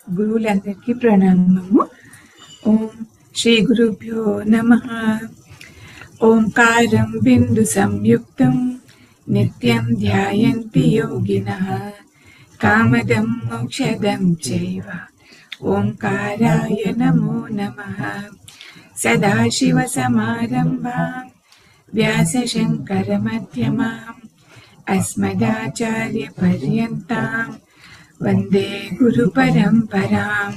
గురువులందరికీ ప్రణామము. ఓం శ్రీ గురుభ్యో నమః. ఓంకారం బిందు సంయుక్తం నిత్యం ధ్యాయంతి యోగినః కామదం మోక్షదం చైవ ఓంకారాయ నమో నమః. సదాశివసమారంభాం వ్యాసశంకరమధ్యమాం అస్మదాచార్యపర్యంతాం వందే గురుపరంపరాం.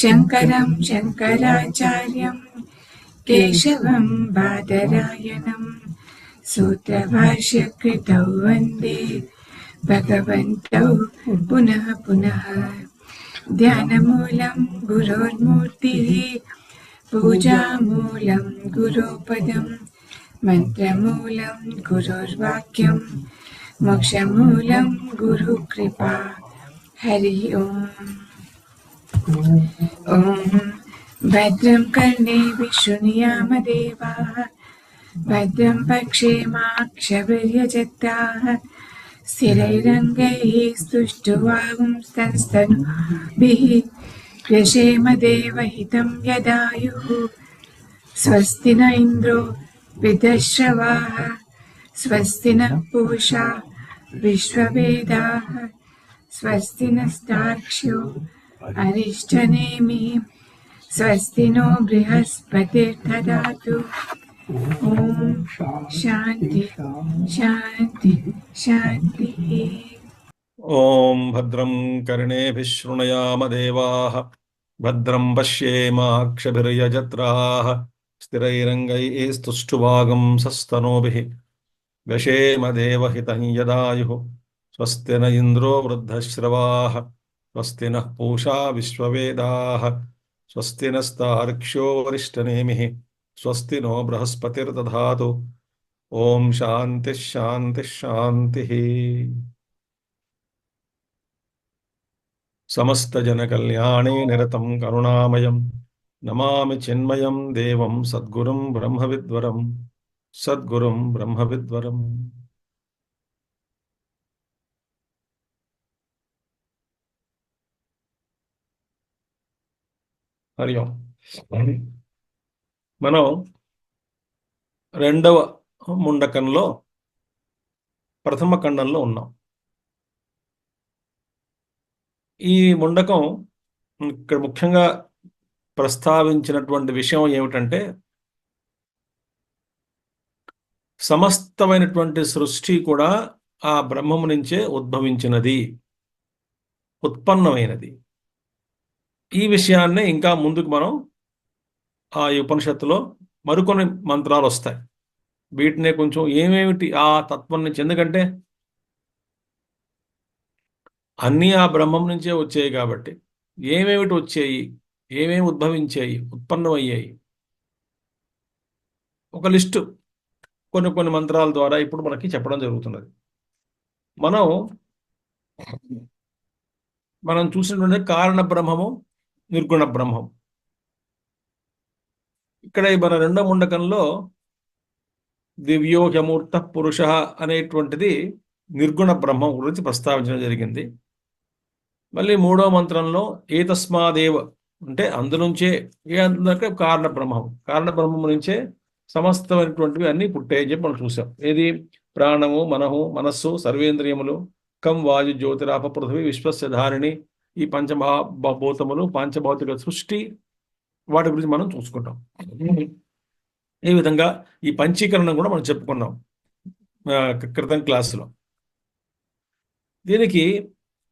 శంకరం శంకరాచార్యం కేశవం బాదరాయణం సూత్రభాష్యకృతౌ వందే భగవంతౌ పునః పునః. ధ్యానమూలం గురోర్మూర్తిః పూజామూలం గురోపదం మంత్రమూలం గురోర్వాక్యం మోక్షమూలం గురుకృపా. హరి ఓం. ఓం భద్రం కర్ణేభిः శృణుయామదేవాः భద్రం పశ్యేమాక్షభిర్యజత్రాः స్థిరైరంగైः స్తుష్टुवागुंस्तनूभिः व्यशेमदेवहितं यदायुः. स्वस्ति न इन्द्रो वृद्धश्रवाः स्वस्ति नः पूषा विश्ववेदाः स्वस्ति नस्तार्क्ष्यो अरिष्टनेमिः स्वस्ति नो बृहस्पतिर्दधातु. ओम शांति शांति शांति. ओम भद्रं कर्णेभिः शृणुयाम देवाः भद्रं पश्येमाक्षभिर्यजत्राः स्थिरैरङ्गैस्तुष्टुवागुंसस्तनूभिः व्यशेम देवहितं यदायुः. स्वस्ति न इन्द्रो वृद्धश्रवाः स्वस्ति नः पूषा विश्ववेदाः स्वस्ति नस्तार्क्ष्यो वरिष्ठनेमिः स्वस्ति नो बृहस्पतिर्दधातु. ओम शांति शांति शांति. समस्त जन कल्याणे निरतं करुणामयं नमामि चिन्मयं देवं सद्गुरुं ब्रह्मविद्वरं सद्गुरुं ब्रह्मविद्वरं. హరి ఓం. మనం రెండవ ముండకంలో ప్రథమ ఖండంలో ఉన్నాం. ఈ ముండకం ఇక్కడ ముఖ్యంగా ప్రస్తావించినటువంటి విషయం ఏమిటంటే సమస్తమైనటువంటి సృష్టి కూడా ఆ బ్రహ్మము నుంచే ఉద్భవించినది, ఉత్పన్నమైనది. ఈ విషయాన్నే ఇంకా ముందుకు మనం ఆ ఉపనిషత్తులో మరికొన్ని మంత్రాలు వస్తాయి. వీటినే కొంచెం ఏమేమిటి ఆ తత్వం నుంచి, ఎందుకంటే అన్నీ ఆ బ్రహ్మం నుంచే వచ్చాయి కాబట్టి ఏమేమిటి వచ్చాయి, ఏమేమి ఉద్భవించాయి, ఉత్పన్నమయ్యాయి, ఒక లిస్టు కొన్ని కొన్ని మంత్రాల ద్వారా ఇప్పుడు మనకి చెప్పడం జరుగుతున్నది. మనం చూసినటువంటి కారణ బ్రహ్మము, నిర్గుణ బ్రహ్మం. ఇక్కడ మన రెండో ముండకంలో దివ్యో హ్యమూర్త పురుష అనేటువంటిది నిర్గుణ బ్రహ్మం గురించి ప్రస్తావించడం జరిగింది. మళ్ళీ మూడో మంత్రంలో ఏతస్మాదేవ అంటే అందునుంచే, అంటే కారణ బ్రహ్మం, కారణ బ్రహ్మం నుంచే సమస్తమైనటువంటివి అన్నీ పుట్టాయని చెప్పి మనం చూసాం. ఏది? ప్రాణము, మనస్సు, సర్వేంద్రియములు, కం వాయు జ్యోతిరాప పృథివీ విశ్వస్య ధారిణి, ఈ పంచభూతములు, పంచభౌతిక సృష్టి, వాటి గురించి మనం చూసుకుంటాం. ఈ విధంగా ఈ పంచీకరణం కూడా మనం చెప్పుకున్నాం క్రితం క్లాసులో. దీనికి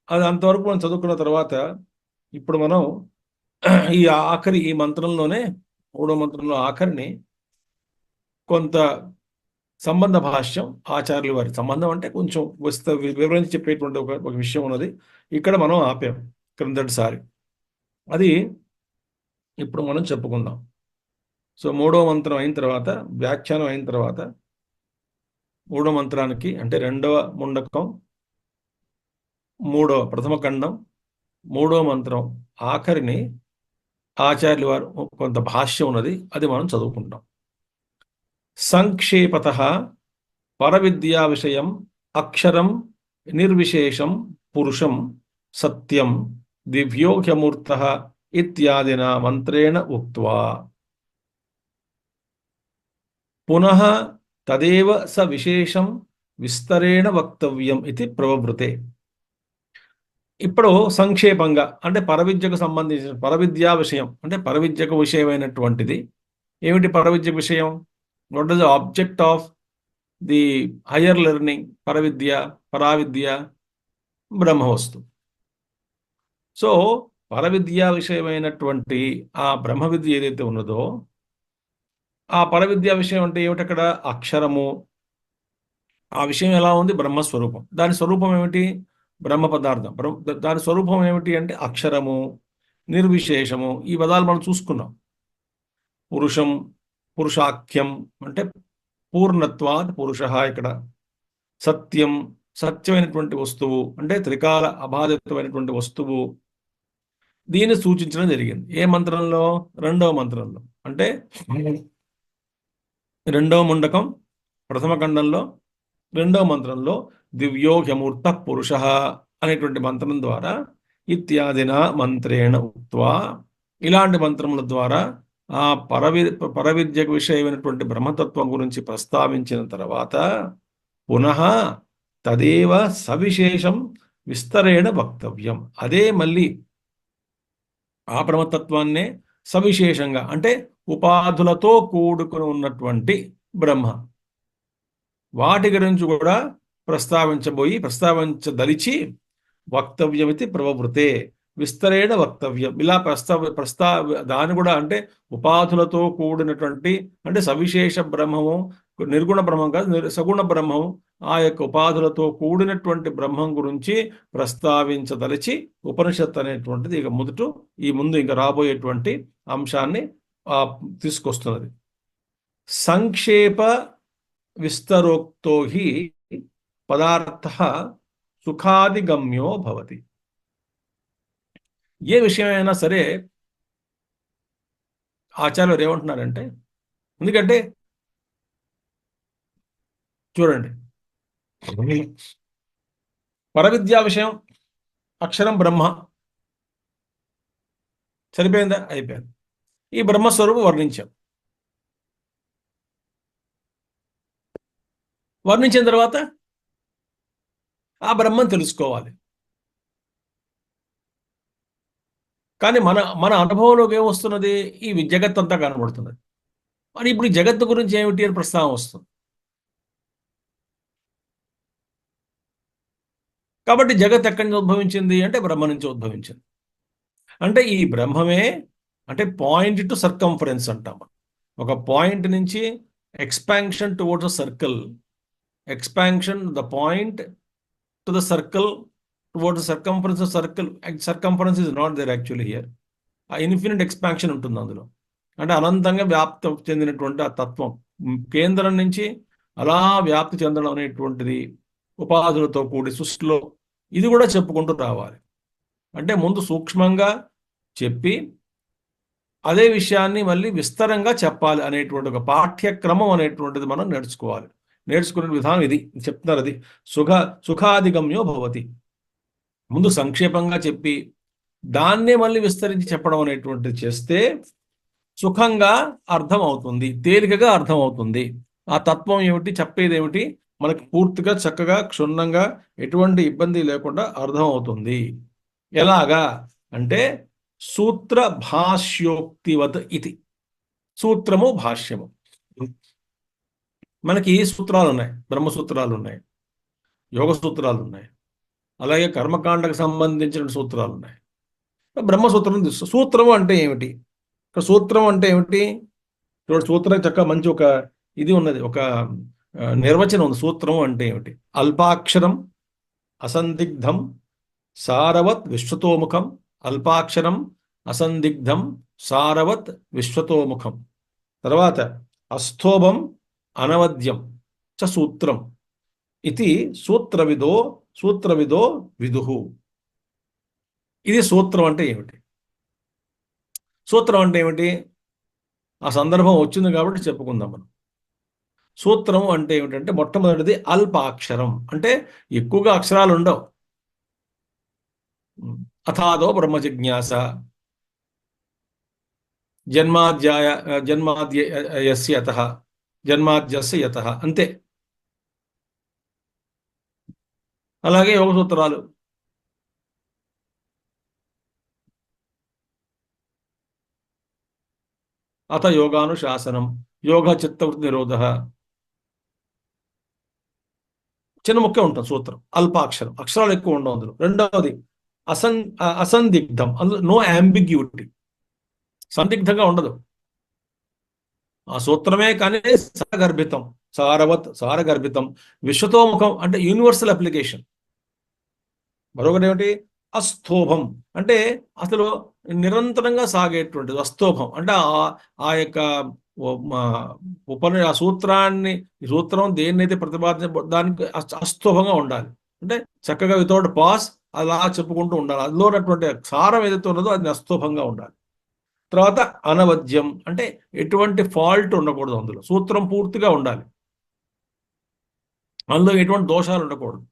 అది అంతవరకు మనం చదువుకున్న తర్వాత ఇప్పుడు మనం ఈ ఆఖరి ఈ మంత్రంలోనే, మూడో మంత్రంలో ఆఖరిని కొంత సంబంధ భాష్యం ఆచార్యుల వారి, సంబంధం అంటే కొంచెం వివరించి చెప్పేటువంటి ఒక విషయం ఉన్నది. ఇక్కడ మనం ఆపాం క్రిందటిసారి, అది ఇప్పుడు మనం చెప్పుకుందాం. సో మూడో మంత్రం అయిన తర్వాత, వ్యాఖ్యానం అయిన తర్వాత, మూడో మంత్రానికి అంటే రెండవ ముండకం ప్రథమ ఖండం మూడో మంత్రం ఆఖరిని ఆచార్యుల వారు కొంత భాష్యం ఉన్నది, అది మనం చదువుకుంటాం. సంక్షేపతః పరవిద్యా విషయం అక్షరం నిర్విశేషం పురుషం సత్యం దివ్యోహ్యమూర్తః ఇత్యాదిన మంత్రేణ ఉక్త్వా పునః తదేవ స విశేషం విస్తరేణ వక్తవ్యం ఇది ప్రవృతే. ఇప్పుడు సంక్షేపంగా అంటే పరవిద్యకు సంబంధించిన పరవిద్యా విషయం అంటే పరవిద్యకు విషయమైనటువంటిది ఏమిటి? పరవిద్య విషయం, what is the object of the higher learning? పరవిద్య, పరావిద్య, బ్రహ్మవస్తు. సో పరవిద్యా విషయమైనటువంటి ఆ బ్రహ్మ విద్య ఏదైతే ఉన్నదో ఆ పరవిద్యా విషయం అంటే ఏమిటి? అక్కడ అక్షరము, ఆ విషయం ఎలా ఉంది? బ్రహ్మస్వరూపం. దాని స్వరూపం ఏమిటి? బ్రహ్మ పదార్థం. దాని స్వరూపం ఏమిటి అంటే అక్షరము, నిర్విశేషము. ఈ పదాలు మనం చూసుకున్నాం. పురుషం, పురుషాఖ్యం అంటే పూర్ణత్వాత్ పురుష. ఇక్కడ సత్యం, సత్యమైనటువంటి వస్తువు అంటే త్రికాల అబాధితమైనటువంటి వస్తువు. దీన్ని సూచించడం జరిగింది ఏ మంత్రంలో? రెండవ మంత్రంలో. అంటే రెండవ ముండకం ప్రథమ ఖండంలో రెండవ మంత్రంలో దివ్యోహ్యమూర్త పురుష అనేటువంటి మంత్రం ద్వారా ఇత్యాదిన మంత్రేణ ఉక్త్వా, ఇలాంటి మంత్రముల ద్వారా ఆ పరవిద్యకు విషయమైనటువంటి బ్రహ్మతత్వం గురించి ప్రస్తావించిన తర్వాత పునః తదేవ సవిశేషం విస్తరేణ వక్తవ్యం. అదే మళ్ళీ ఆ బ్రహ్మతత్వాన్నే సవిశేషంగా అంటే ఉపాధులతో కూడుకుని ఉన్నటువంటి బ్రహ్మ, వాటి గురించి కూడా ప్రస్తావించదలిచి వక్తవ్యమితి ప్రవృతే విస్తరేణ వక్తవ్యం. ఇలా దాని కూడా అంటే ఉపాధులతో కూడినటువంటి అంటే సవిశేష బ్రహ్మము, నిర్గుణ బ్రహ్మం కాదు, సగుణ బ్రహ్మము, ఆ యొక్క ఉపాధులతో కూడినటువంటి బ్రహ్మం గురించి ప్రస్తావించదలిచి ఉపనిషత్ అనేటువంటిది ఇక ముందు ఇంకా రాబోయేటువంటి అంశాన్ని తీసుకొస్తున్నది. సంక్షేప విస్తరోక్తో హి పదార్థ సుఖాదిగమ్యో భవతి. ఏ విషయమైనా సరే ఆచార్యులు ఏమంటున్నారంటే, ఎందుకంటే చూడండి, పరవిద్యా విషయం అక్షరం బ్రహ్మ సరిపోయిందా? అయిపోయింది. ఈ బ్రహ్మస్వరూపం వర్ణించిన తర్వాత ఆ బ్రహ్మం తెలుసుకోవాలి. కానీ మన అనుభవంలోకి ఏమొస్తున్నది? ఈ జగత్ అంతా కనబడుతున్నది. మరి ఇప్పుడు ఈ జగత్తు గురించి ఏమిటి అని ప్రస్తావన వస్తుంది. కాబట్టి జగత్ ఎక్కడి నుంచి ఉద్భవించింది అంటే బ్రహ్మ నుంచి ఉద్భవించింది. అంటే ఈ బ్రహ్మమే అంటే పాయింట్ టు సర్కంఫరెన్స్ అంటాం. ఒక పాయింట్ నుంచి expansion towards a circle, expansion the point to the circle towards the circumference of circle. Circumference is not there actually here. ఆ ఇన్ఫినిట్ ఎక్స్పాన్షన్ ఉంటుంది అందులో. అంటే అనంతంగా వ్యాప్తి చెందినటువంటి ఆ తత్వం కేంద్రం నుంచి అలా వ్యాప్తి చెందడం అనేటువంటిది ఉపాధులతో కూడి సృష్టిలో ఇది కూడా చెప్పుకుంటూ రావాలి. అంటే ముందు సూక్ష్మంగా చెప్పి అదే విషయాన్ని మళ్ళీ విస్తరంగా చెప్పాలి అనేటువంటి ఒక పాఠ్యక్రమం అనేటువంటిది మనం నేర్చుకోవాలి. నేర్చుకునే విధానం ఇది చెప్తున్నారు. అది సుఖాధిగమ్యో భవతి. ముందు సంక్షేపంగా చెప్పి దాన్నే మళ్ళీ విస్తరించి చెప్పడం అనేటువంటిది చేస్తే సుఖంగా అర్థం అవుతుంది, తేలికగా అర్థం అవుతుంది. ఆ తత్వం ఏమిటి, చెప్పేది ఏమిటి మనకి పూర్తిగా చక్కగా క్షుణ్ణంగా ఎటువంటి ఇబ్బంది లేకుండా అర్థం అవుతుంది. ఎలాగా అంటే సూత్ర భాష్యోక్తివత్ ఇది. సూత్రము భాష్యము. మనకి సూత్రాలు ఉన్నాయి, బ్రహ్మసూత్రాలు ఉన్నాయి, యోగ సూత్రాలు ఉన్నాయి, అలాగే కర్మకాండకు సంబంధించిన సూత్రాలు ఉన్నాయి. బ్రహ్మసూత్రం సూత్రము అంటే ఏమిటి? ఇక్కడ సూత్రం అంటే ఏమిటి? సూత్రం చక్కగా మంచి ఒక ఇది ఉన్నది, ఒక నిర్వచనం ఉంది. సూత్రము అంటే ఏమిటి? అల్పాక్షరం అసందిగ్ధం సారవత్ విశ్వతోముఖం. అల్పాక్షరం అసందిగ్ధం సారవత్ విశ్వతోముఖం. తర్వాత అస్థోభం అనవద్యం చ సూత్రం ఇది సూత్రవిదో విదుహు. ఇది సూత్రం అంటే ఏమిటి? సూత్రం అంటే ఏమిటి? ఆ సందర్భం వచ్చింది కాబట్టి చెప్పుకుందాం మనం. సూత్రం అంటే ఏమిటంటే మొట్టమొదటిది అల్పాక్షరం, అంటే ఎక్కువగా అక్షరాలు ఉండవు. అథాదో బ్రహ్మ జిజ్ఞాస జన్మాధ్యాయ జన్మాద్యస్య యతః జన్మాద్యస్య యతః, అంతే. అలాగే యోగ సూత్రాలు అథ యోగానుశాసనం యోగ చిత్తవృత్తి నిరోధ, చిన్న ముక్కే ఉంటుంది సూత్రం, అల్పాక్షరం, అక్షరాలు ఎక్కువ ఉండవు అందులో. రెండవది అసందిగ్ధం, అందులో నో అంబిగ్యూటీ, సందిగ్ధంగా ఉండదు. ఆ సూత్రమే కానీ సారగర్భితం, సారగర్భితం, విశ్వతోముఖం అంటే యూనివర్సల్ అప్లికేషన్. మరొకటి ఏమిటి? అస్థోభం, అంటే అసలు నిరంతరంగా సాగేటువంటిది. అస్థోభం అంటే ఆ యొక్క ఆ సూత్రాన్ని, ఈ సూత్రం దేన్నైతే ప్రతిపాదించ దానికి అస్థోభంగా ఉండాలి. అంటే చక్కగా వితౌట్ పాస్ అలా చెప్పుకుంటూ ఉండాలి. అందులో ఉన్నటువంటి సారం ఏదైతే ఉన్నదో అది అస్థోభంగా ఉండాలి. తర్వాత అనవద్యం, అంటే ఎటువంటి ఫాల్ట్ ఉండకూడదు, అందులో సూత్రం పూర్తిగా ఉండాలి, అందులో ఎటువంటి దోషాలు ఉండకూడదు.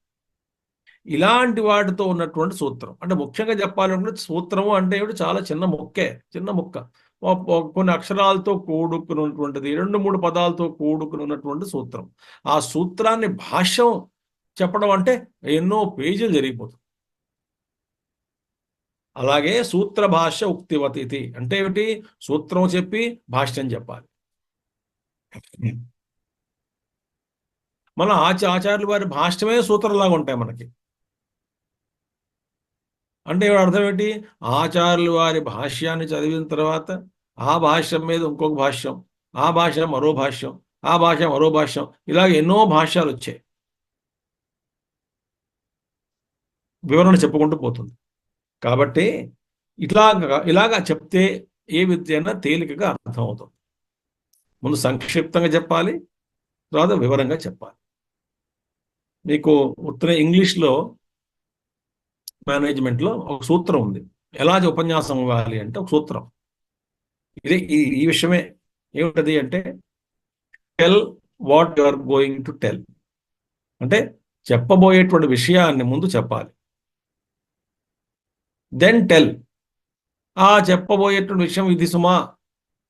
ఇలాంటి వాటితో ఉన్నటువంటి సూత్రం. అంటే ముఖ్యంగా చెప్పాలంటే సూత్రము అంటే ఏమిటి? చాలా చిన్న ముక్కే, చిన్న ముక్క, కొన్ని అక్షరాలతో కూడుకున్నటువంటిది, 2-3 పదాలతో కూడుకుని ఉన్నటువంటి సూత్రం. ఆ సూత్రాన్ని భాష్యం చెప్పడం అంటే ఎన్నో పేజీలు జరిగిపోతుంది. అలాగే సూత్ర భాష్య ఉక్తివతి ఇది అంటే ఏమిటి? సూత్రం చెప్పి భాష్యం చెప్పాలి. మన ఆచార్యుల వారి భాష్యమే సూత్రంలాగా ఉంటాయి మనకి. అంటే అర్థం ఏంటి? ఆచార్యుల వారి భాష్యాన్ని చదివిన తర్వాత ఆ భాష్యం మీద ఇంకొక భాష్యం, ఆ భాష మరో భాష్యం, ఆ భాష మరో భాష్యం, ఇలాగ ఎన్నో భాష్యాలు వచ్చాయి. వివరణ చెప్పుకుంటూ పోతుంది. కాబట్టి ఇలాగా చెప్తే ఏ విద్య అయినా తేలికగా అర్థమవుతుంది. ముందు సంక్షిప్తంగా చెప్పాలి, తర్వాత వివరంగా చెప్పాలి. మీకు ఉత్తర ఇంగ్లీష్లో మేనేజ్మెంట్లో ఒక సూత్రం ఉంది. ఎలా ఉపన్యాసం ఇవ్వాలి అంటే ఒక సూత్రం ఇదే. ఈ విషయమే ఏమిటది అంటే tell what you are going to tell, అంటే చెప్పబోయేటువంటి విషయాన్ని ముందు చెప్పాలి. దెన్ టెల్, ఆ చెప్పబోయేటువంటి విషయం ఇది సుమా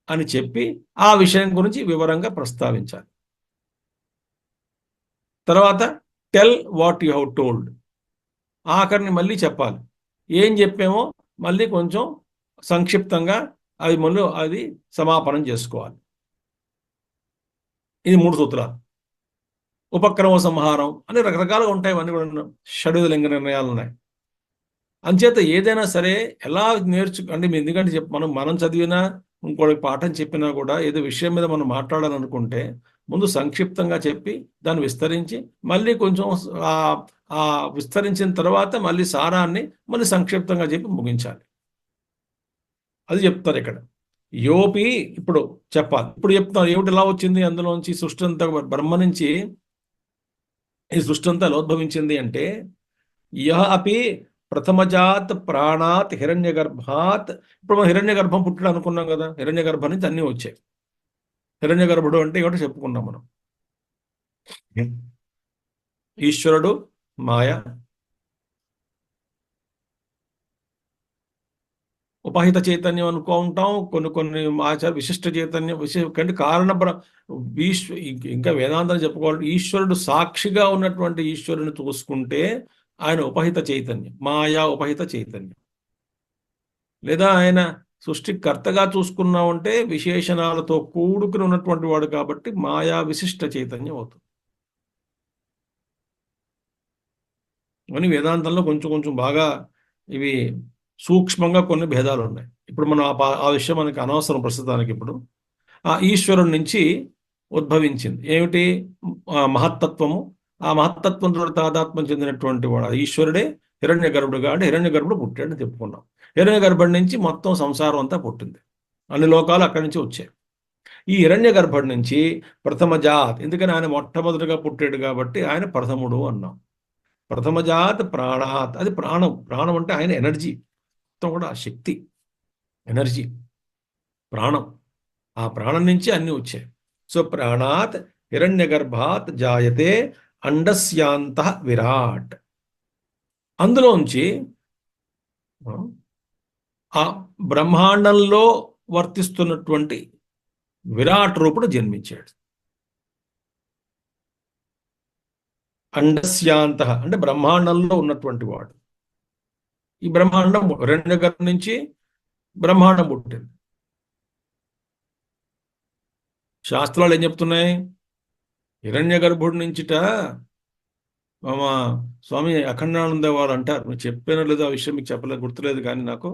అని చెప్పి ఆ విషయం గురించి వివరంగా ప్రస్తావించాలి. తర్వాత tell what you have told, ఆఖరిని మళ్ళీ చెప్పాలి. ఏం చెప్పామో మళ్ళీ కొంచెం సంక్షిప్తంగా అది సమాపనం చేసుకోవాలి. ఇది 3 సూత్రాలు. ఉపక్రమ సంహారం అని రకరకాలుగా ఉంటాయి, అవన్నీ కూడా షడ్విధ లింగ నిర్ణయాలు ఉన్నాయి. అంచేత ఏదైనా సరే ఎలా అంటే ఎందుకంటే మనం చదివినా ఇంకోటి పాఠం చెప్పినా కూడా ఏదో విషయం మీద మనం మాట్లాడాలనుకుంటే ముందు సంక్షిప్తంగా చెప్పి దాన్ని విస్తరించి మళ్ళీ కొంచెం ఆ విస్తరించిన తర్వాత మళ్ళీ సారాన్ని మళ్ళీ సంక్షిప్తంగా చెప్పి ముగించాలి. అది చెప్తారు ఇక్కడ. యోపి ఇప్పుడు చెప్పాలి. ఇప్పుడు చెప్తున్నారు ఏమిటి ఎలా వచ్చింది అందులోంచి సృష్టి అంతా, బ్రహ్మ నుంచి ఈ సృష్టి అంతా ఉద్భవించింది అంటే యహ అపి ప్రథమజాత్ ప్రాణాత్ హిరణ్య గర్భాత్. ఇప్పుడు మనం హిరణ్య గర్భం పుట్టడం అనుకున్నాం కదా, హిరణ్య గర్భం నుంచి అన్నీ వచ్చాయి. హిరణ్య గర్భుడు అంటే ఏమిటో చెప్పుకున్నాం మనం. ఈశ్వరుడు, మాయ, ఉపహిత చైతన్యం అనుకుంటాం, కొన్ని ఆచార విశిష్ట చైతన్యం, కంటే కారణ ఇంకా వేదాంతం చెప్పుకోవాలి. ఈశ్వరుడు సాక్షిగా ఉన్నటువంటి ఈశ్వరుని చూసుకుంటే ఆయన ఉపహిత చైతన్యం, మాయా ఉపహిత చైతన్యం. లేదా ఆయన సృష్టికర్తగా చూసుకున్నామంటే విశేషణాలతో కూడుకుని ఉన్నటువంటి వాడు కాబట్టి మాయా విశిష్ట చైతన్యం అవుతుంది. అని వేదాంతంలో కొంచెం కొంచెం బాగా ఇవి సూక్ష్మంగా కొన్ని భేదాలు ఉన్నాయి. ఇప్పుడు మనం ఆ విషయం మనకి అనవసరం ప్రస్తుతానికి. ఇప్పుడు ఆ ఈశ్వరుడి నుంచి ఉద్భవించింది ఏమిటి? మహత్తత్వము. ఆ మహత్తత్వంతో తాదాత్మ్యం చెందినటువంటి వాడు ఈశ్వరుడే హిరణ్య గర్భుడుగా, అంటే హిరణ్య గర్భుడు పుట్టాడని చెప్పుకున్నాం. హిరణ్య గర్భుడి నుంచి మొత్తం సంసారం అంతా పుట్టింది, అన్ని లోకాలు అక్కడి నుంచి వచ్చాయి. ఈ హిరణ్య గర్భుడి నుంచి ప్రథమజాత్, ఎందుకని ఆయన మొట్టమొదటిగా పుట్టాడు కాబట్టి ఆయన ప్రథముడు అన్నాం. ప్రథమజాత్ ప్రాణాత్, అది ప్రాణం. ప్రాణం అంటే ఆయన ఎనర్జీ, మొత్తం కూడా శక్తి, ఎనర్జీ. ప్రాణం. ఆ ప్రాణం నుంచి అన్ని వచ్చాయి. సో ప్రాణాత్ హిరణ్యగర్భాత్ జాయతే అండస్యాంత విరాట్. అందులోంచి ఆ బ్రహ్మాండంలో వర్తిస్తున్నటువంటి విరాట్ రూపుడు జన్మించాడు. అండస్యాంత అంటే బ్రహ్మాండంలో ఉన్నటువంటి వాడు. ఈ బ్రహ్మాండం హిరణ్యగర్భం నుంచి బ్రహ్మాండం పుట్టింది. శాస్త్రాలు ఏం చెప్తున్నాయి? హిరణ్యగర్భుడి నుంచిట మా స్వామి అఖండానంద వారు అంటారు, మీరు చెప్పానో లేదో ఆ విషయం మీకు చెప్పలేదు, గుర్తులేదు కానీ నాకు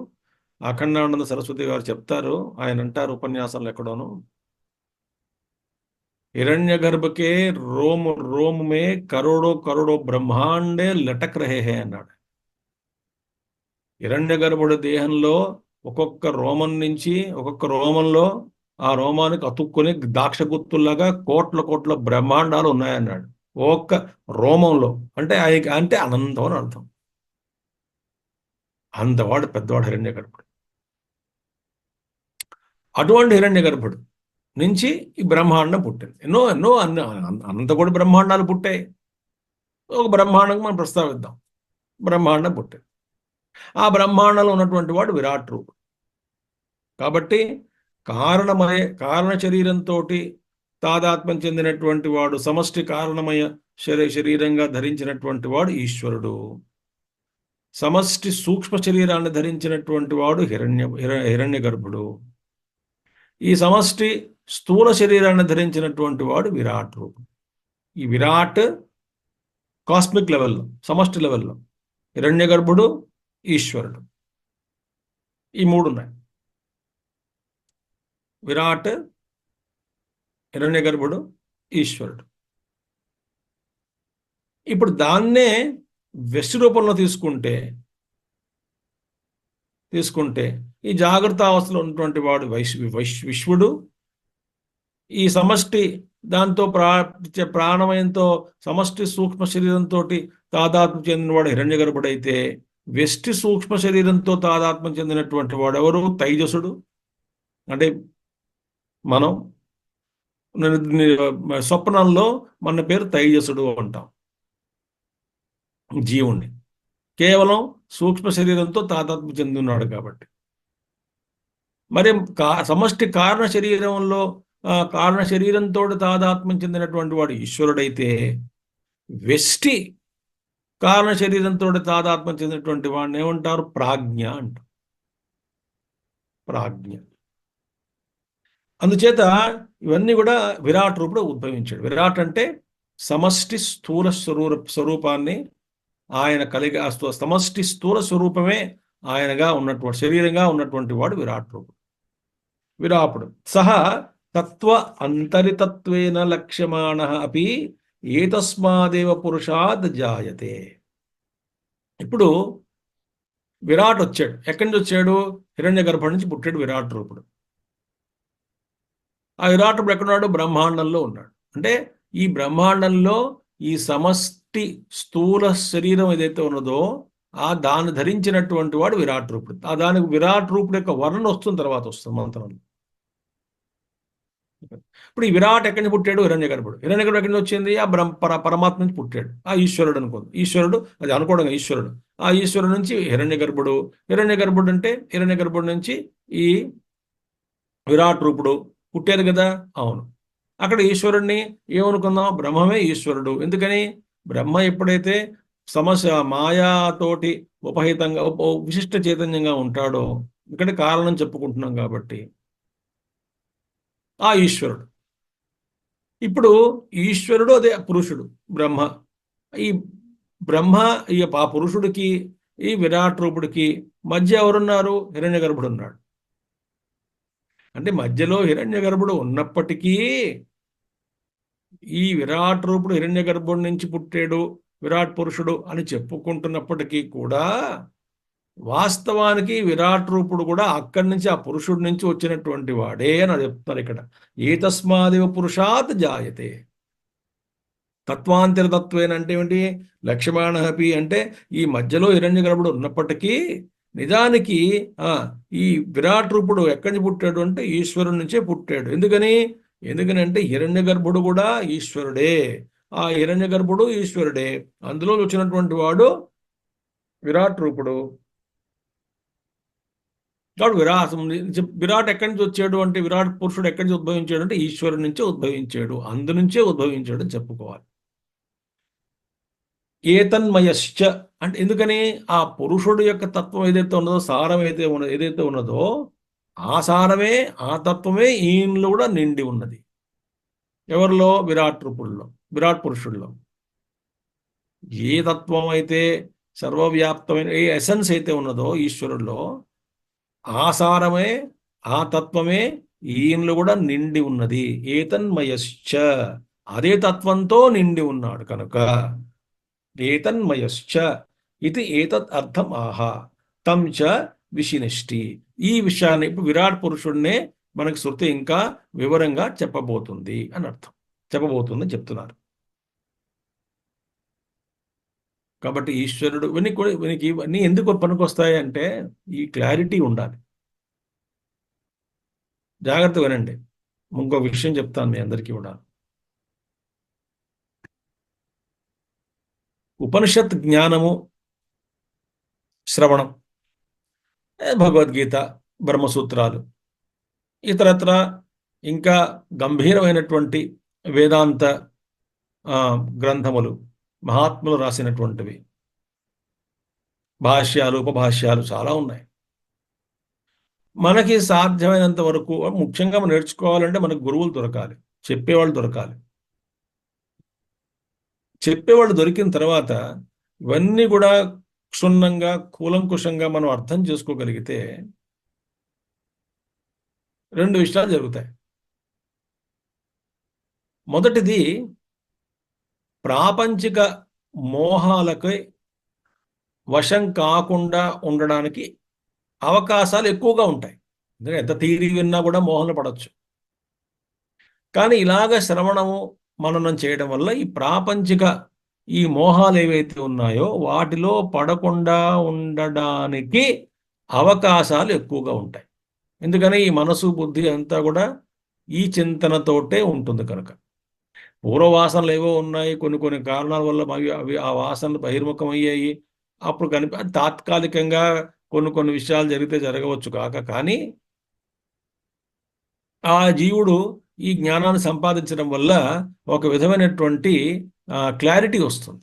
అఖండానంద సరస్వతి గారు చెప్తారు, ఆయన అంటారు ఉపన్యాసంలో ఎక్కడోను, हिरण्यगर्भ के रोम रोम में करोड़ों करोड़ों ब्रह्मांडे लटक रहे हैं అన్నాడు. హిరణ్యగర్భుడి దేహంలో ఒక్కొక్క రోమం నుంచి ఒక్కొక్క రోమంలో ఆ రోమానికి అతుక్కుని దాక్ష గుత్తుల్లాగా కోట్ల కోట్ల బ్రహ్మాండాలు ఉన్నాయన్నాడు ఒక్క రోమంలో. అంటే అంటే అనంతం అని అర్థం. అంతవాడు పెద్దవాడు హిరణ్యగర్భుడు. అటువంటి హిరణ్యగర్భుడు నుంచి ఈ బ్రహ్మాండం పుట్టింది. ఎన్నో ఎన్నో అనంత కూడా బ్రహ్మాండాలు పుట్టాయి. ఒక బ్రహ్మాండం మనం ప్రస్తావిద్దాం. బ్రహ్మాండం పుట్టింది. ఆ బ్రహ్మాండంలో ఉన్నటువంటి వాడు విరాట్ రూపుడు. కాబట్టి కారణ శరీరంతో తాదాత్మ్యం చెందినటువంటి వాడు, సమష్టి కారణమయ శరీరంగా ధరించినటువంటి వాడు ఈశ్వరుడు. సమష్టి సూక్ష్మ శరీరాన్ని ధరించినటువంటి వాడు హిరణ్యగర్భుడు. ఈ సమష్టి స్థూల శరీరాన్ని ధరించినటువంటి వాడు విరాట్ రూపుడు. ఈ విరాట్ కాస్మిక్ లెవెల్లో, సమష్టి లెవెల్లో, హిరణ్యగర్భుడు, ఈశ్వరుడు, ఈ మూడు ఉన్నాయి. విరాట్, హిరణ్యగర్భుడు, ఈశ్వరుడు. ఇప్పుడు దాన్నే వ్యష్టి రూపంలో తీసుకుంటే ఈ జాగ్రత్త అవస్థలో ఉన్నటువంటి వాడు విశ్వడు. ఈ సమష్టి దాంతో ప్రాణమయంతో సమష్టి సూక్ష్మ శరీరంతో తాదాత్మ్యం చెందినవాడు హిరణ్యగర్భుడైతే, వ్యష్టి సూక్ష్మ శరీరంతో తాదాత్మ్యం చెందినటువంటి వాడు ఎవరు? తైజసుడు. అంటే మనం స్వప్నంలో మన పేరు తైజసుడు అంటాం జీవుణ్ణి, కేవలం సూక్ష్మ శరీరంతో తాదాత్మ్యం చెంది ఉన్నాడు కాబట్టి. మరి సమష్టి కారణ శరీరంతో తాదాత్మ్యం చెందినటువంటి వాడు ఈశ్వరుడైతే, వ్యష్టి కారణ శరీరంతో తాదాత్మ్యం చెందినటువంటి వాడిని ఏమంటారు? ప్రాజ్ఞ అంటారు. ప్రాజ్ఞ. అందుచేత ఇవన్నీ కూడా విరాట్ రూపుడు ఉద్భవించాడు. విరాట్ అంటే సమష్టి స్థూల స్వరూపాన్ని ఆయన కలిగి, సమష్టి స్థూల స్వరూపమే ఆయనగా ఉన్నటువంటి శరీరంగా ఉన్నటువంటి వాడు విరాట్ రూపుడు. విరాపుడు సహ తత్వ అంతరితత్వేన లక్ష్యమాణ అపి ఏతస్మాదేవ పురుషాద్ జాయతే. ఇప్పుడు విరాట్ వచ్చాడు. ఎక్కడి నుంచి వచ్చాడు? హిరణ్యగర్భం నుంచి పుట్టాడు విరాట్ రూపుడు. ఆ విరాట్ రూపుడు ఎక్కడున్నాడు? బ్రహ్మాండంలో ఉన్నాడు. అంటే ఈ బ్రహ్మాండంలో ఈ సమష్టి స్థూల శరీరం ఏదైతే ఉన్నదో దాన్ని ధరించినటువంటి వాడు విరాట్ రూపుడు. దానికి విరాట్ రూపుడు యొక్క వర్ణన వస్తుంది, తర్వాత వస్తుంది మంత్రంలో. ఇప్పుడు ఈ విరాట్ ఎక్కడి నుంచి పుట్టాడు? హిరణ్యగర్భుడు. హిరణ్యగర్భుడు ఎక్కడి నుంచి వచ్చింది? ఆ పరమాత్మ నుంచి పుట్టాడు. ఆ ఈశ్వరుడు అనుకోండి. ఈశ్వరుడు అది అనుకోవడం, ఈశ్వరుడు. ఆ ఈశ్వరుడు నుంచి హిరణ్యగర్భుడు. హిరణ్యగర్భుడు అంటే హిరణ్యగర్భుడు నుంచి ఈ విరాట్ రూపుడు పుట్టారు కదా. అవును. అక్కడ ఈశ్వరుడిని ఏమనుకుందాం? బ్రహ్మమే ఈశ్వరుడు. ఎందుకని? బ్రహ్మ ఎప్పుడైతే మాయాతోటి ఉపహితంగా విశిష్ట చైతన్యంగా ఉంటాడో, ఇక్కడ కారణం చెప్పుకుంటున్నాం కాబట్టి ఆ ఈశ్వరుడు. ఇప్పుడు ఈశ్వరుడు అదే పురుషుడు బ్రహ్మ. ఈ బ్రహ్మ ఆ పురుషుడికి ఈ విరాట్ రూపుడికి మధ్య ఎవరున్నారు? హిరణ్యగర్భుడు ఉన్నాడు. అంటే మధ్యలో హిరణ్యగర్భుడు ఉన్నప్పటికీ ఈ విరాట్ రూపుడు హిరణ్యగర్భుడి నుంచి పుట్టాడు విరాట్ పురుషుడు అని చెప్పుకుంటున్నప్పటికీ కూడా వాస్తవానికి విరాట్ రూపుడు కూడా అక్కడి నుంచి, ఆ పురుషుడి నుంచి వచ్చినటువంటి వాడే అని చెప్తున్నారు ఇక్కడ. ఏతస్మాదేవ పురుషాత్ జాయతే. తత్వాంతరతత్వేన అంటే ఏమిటి? లక్ష్యమాణపి అంటే ఈ మధ్యలో హిరణ్యగర్భుడు ఉన్నప్పటికీ నిజానికి ఈ విరాట్ రూపుడు ఎక్కడి నుంచి పుట్టాడు అంటే ఈశ్వరుడి నుంచే పుట్టాడు. ఎందుకని అంటే హిరణ్య గర్భుడు కూడా ఈశ్వరుడే, ఆ హిరణ్య గర్భుడు ఈశ్వరుడే, అందులో వచ్చినటువంటి వాడు విరాట్ రూపుడు. కాబట్టి విరాట్ ఎక్కడి నుంచి వచ్చాడు అంటే, విరాట్ పురుషుడు ఎక్కడి నుంచి ఉద్భవించాడు అంటే ఈశ్వరుడి నుంచే ఉద్భవించాడు, అందునుంచే ఉద్భవించాడు అని చెప్పుకోవాలి. ఏతన్మయశ్చ అంటే ఎందుకని ఆ పురుషుడు యొక్క తత్వం ఏదైతే ఉన్నదో, సారం ఏదైతే ఉన్నదో ఆ సారమే, ఆ తత్వమే ఈయనలో కూడా నిండి ఉన్నది. ఎవరిలో? విరాట్ రూపుల్లో, విరాట్ పురుషుల్లో. ఏ తత్వం అయితే సర్వవ్యాప్తమైన, ఏ ఎసెన్స్ అయితే ఉన్నదో ఈశ్వరుల్లో, ఆ సారమే, ఆ తత్వమే ఈయనలో కూడా నిండి ఉన్నది. ఏతన్మయశ్చ అదే తత్వంతో నిండి ఉన్నాడు కనుక ఏతన్మయశ్చ ఇది ఏతత్ అర్థం ఆహా తం చ విశినిష్టి. ఈ విషయాన్ని ఇప్పుడు విరాట్ పురుషుడినే మనకి శృతి ఇంకా వివరంగా చెప్పబోతుంది అని అర్థం, చెప్పబోతుందని చెప్తున్నారు. కాబట్టి ఈశ్వరుడు వీనికి ఇవన్నీ ఎందుకు పనికొస్తాయి అంటే ఈ క్లారిటీ ఉండాలి. జాగ్రత్త వినండి, ఇంకో విషయం చెప్తాను మీ అందరికీ కూడా. ఉపనిషత్ జ్ఞానము, శ్రవణం, భగవద్గీత, బ్రహ్మసూత్రాలు, ఇతరత్ర ఇంకా గంభీరమైనటువంటి వేదాంత గ్రంథములు, మహాత్ములు రాసినటువంటివి, భాష్యాలు, ఉపభాష్యాలు చాలా ఉన్నాయి. మనకి సాధ్యమైనంత వరకు ముఖ్యంగా మనం నేర్చుకోవాలంటే మనకు గురువులు దొరకాలి, చెప్పేవాళ్ళు దొరకాలి. చెప్పేవాళ్ళు దొరికిన తర్వాత ఇవన్నీ కూడా క్షుణ్ణంగా, కూలంకుషంగా మనం అర్థం చేసుకోగలిగితే 2 విషయాలు జరుగుతాయి. మొదటిది, ప్రాపంచిక మోహాలకై వశం కాకుండా ఉండడానికి అవకాశాలు ఎక్కువగా ఉంటాయి. ఎందుకంటే ఎంత థియరీ విన్నా కూడా మోహంలో పడవచ్చు. కానీ ఇలాగ శ్రవణము, మననం చేయడం వల్ల ఈ ప్రాపంచిక ఈ మోహాలు ఏవైతే ఉన్నాయో వాటిలో పడకుండా ఉండడానికి అవకాశాలు ఎక్కువగా ఉంటాయి. ఎందుకని ఈ మనసు, బుద్ధి అంతా కూడా ఈ చింతనతోటే ఉంటుంది కనుక. పూర్వవాసనలు ఏవో ఉన్నాయి, కొన్ని కారణాల వల్ల అవి ఆ వాసనలు బహిర్ముఖం అయ్యాయి. అప్పుడు తాత్కాలికంగా కొన్ని విషయాలు జరిగితే జరగవచ్చు కానీ ఆ జీవుడు ఈ జ్ఞానాన్ని సంపాదించడం వల్ల ఒక విధమైనటువంటి క్లారిటీ వస్తుంది.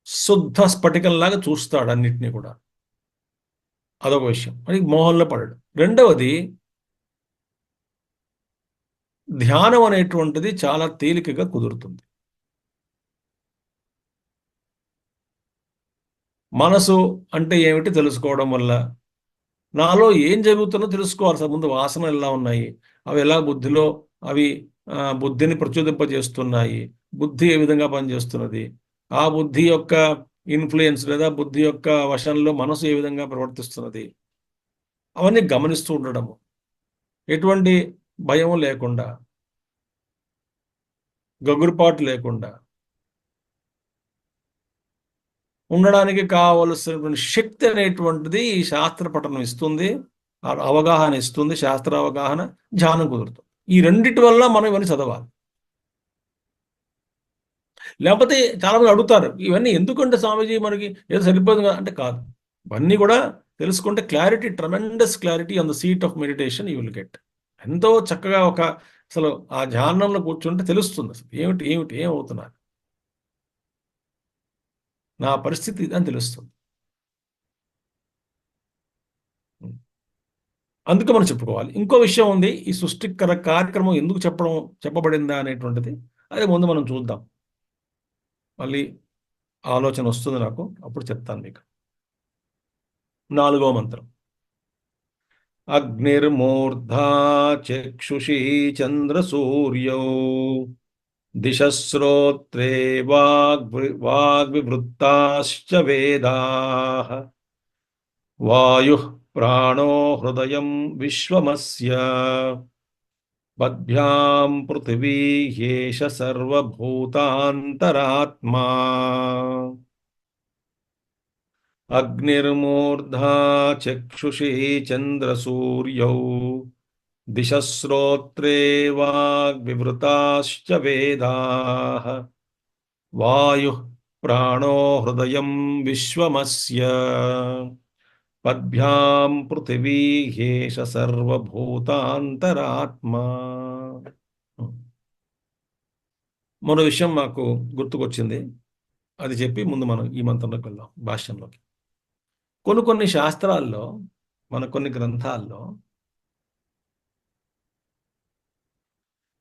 శుద్ధ స్ఫటికంలాగా చూస్తాడు అన్నిటినీ కూడా. అదొక విషయం, అది మోహంలో పడడు. రెండవది, ధ్యానం అనేటువంటిది చాలా తేలికగా కుదురుతుంది. మనసు అంటే ఏమిటి తెలుసుకోవడం వల్ల, నాలో ఏం జరుగుతుందో తెలుసుకోవాలి. ముందు వాసనలు ఎలా ఉన్నాయి, అవి ఎలా బుద్ధిలో అవి బుద్ధిని ప్రచోదింపజేస్తున్నాయి, బుద్ధి ఏ విధంగా పనిచేస్తున్నది, ఆ బుద్ధి యొక్క ఇన్ఫ్లుయెన్స్ లేదా బుద్ధి యొక్క వశంలో మనసు ఏ విధంగా ప్రవర్తిస్తున్నది, అవన్నీ గమనిస్తూ ఉండడము, ఎటువంటి భయం లేకుండా, గగురుపాటు లేకుండా ఉండడానికి కావలసినటువంటి శక్తి అనేటువంటిది ఈ శాస్త్ర పఠనం ఇస్తుంది, అవగాహన ఇస్తుంది. శాస్త్ర అవగాహన, ధ్యానం కుదురుతుంది. ఈ రెండిటి వల్ల మనం ఇవన్నీ చదవాలి. లేకపోతే చాలామంది అడుగుతారు, ఇవన్నీ ఎందుకంటే స్వామీజీ మనకి ఏదో సరిపోదు కదా అంటే కాదు. ఇవన్నీ కూడా తెలుసుకుంటే clarity, tremendous clarity on the seat of meditation you will get. ఎంతో చక్కగా అసలు ఆ ధ్యానంలో కూర్చుంటే తెలుస్తుంది అసలు ఏమవుతున్నారు, నా పరిస్థితి అని తెలుస్తుంది. అందుకే మనం చెప్పుకోవాలి. ఇంకో విషయం ఉంది, ఈ సృష్టికర కార్యక్రమం ఎందుకు చెప్పబడిందా అనేటువంటిది. అదే ముందు మనం చూద్దాం, మళ్ళీ ఆలోచన వస్తుంది నాకు, అప్పుడు చెప్తాను మీకు. 4వ మంత్రం. అగ్నిర్మూర్ధా చక్షుషి చంద్రసూర్యౌ దిశశ్రోత్రే వాగ్వివృత్తాశ్చ వేదాః వాయుః ప్రాణో హృదయం విశ్వమస్య పద్భ్యాం పృథివీ హ్యేష సర్వభూతాంతరాత్మా అగ్నిర్మూర్ధా చక్షుషి చంద్రసూర్యౌ దిశశ్రోత్రే వాగ్వివృతాశ్చ వేదాః వాయుః ప్రాణో హృదయం విశ్వమస్య పద్భ్యాం పృథివీ హ్యేష సర్వభూతాంతరాత్మా. మరో విషయం మాకు గుర్తుకొచ్చింది, అది చెప్పి ముందు మనం ఈ మంత్రంలోకి వెళ్దాం, భాష్యంలోకి. కొన్ని శాస్త్రాల్లో, మన కొన్ని గ్రంథాల్లో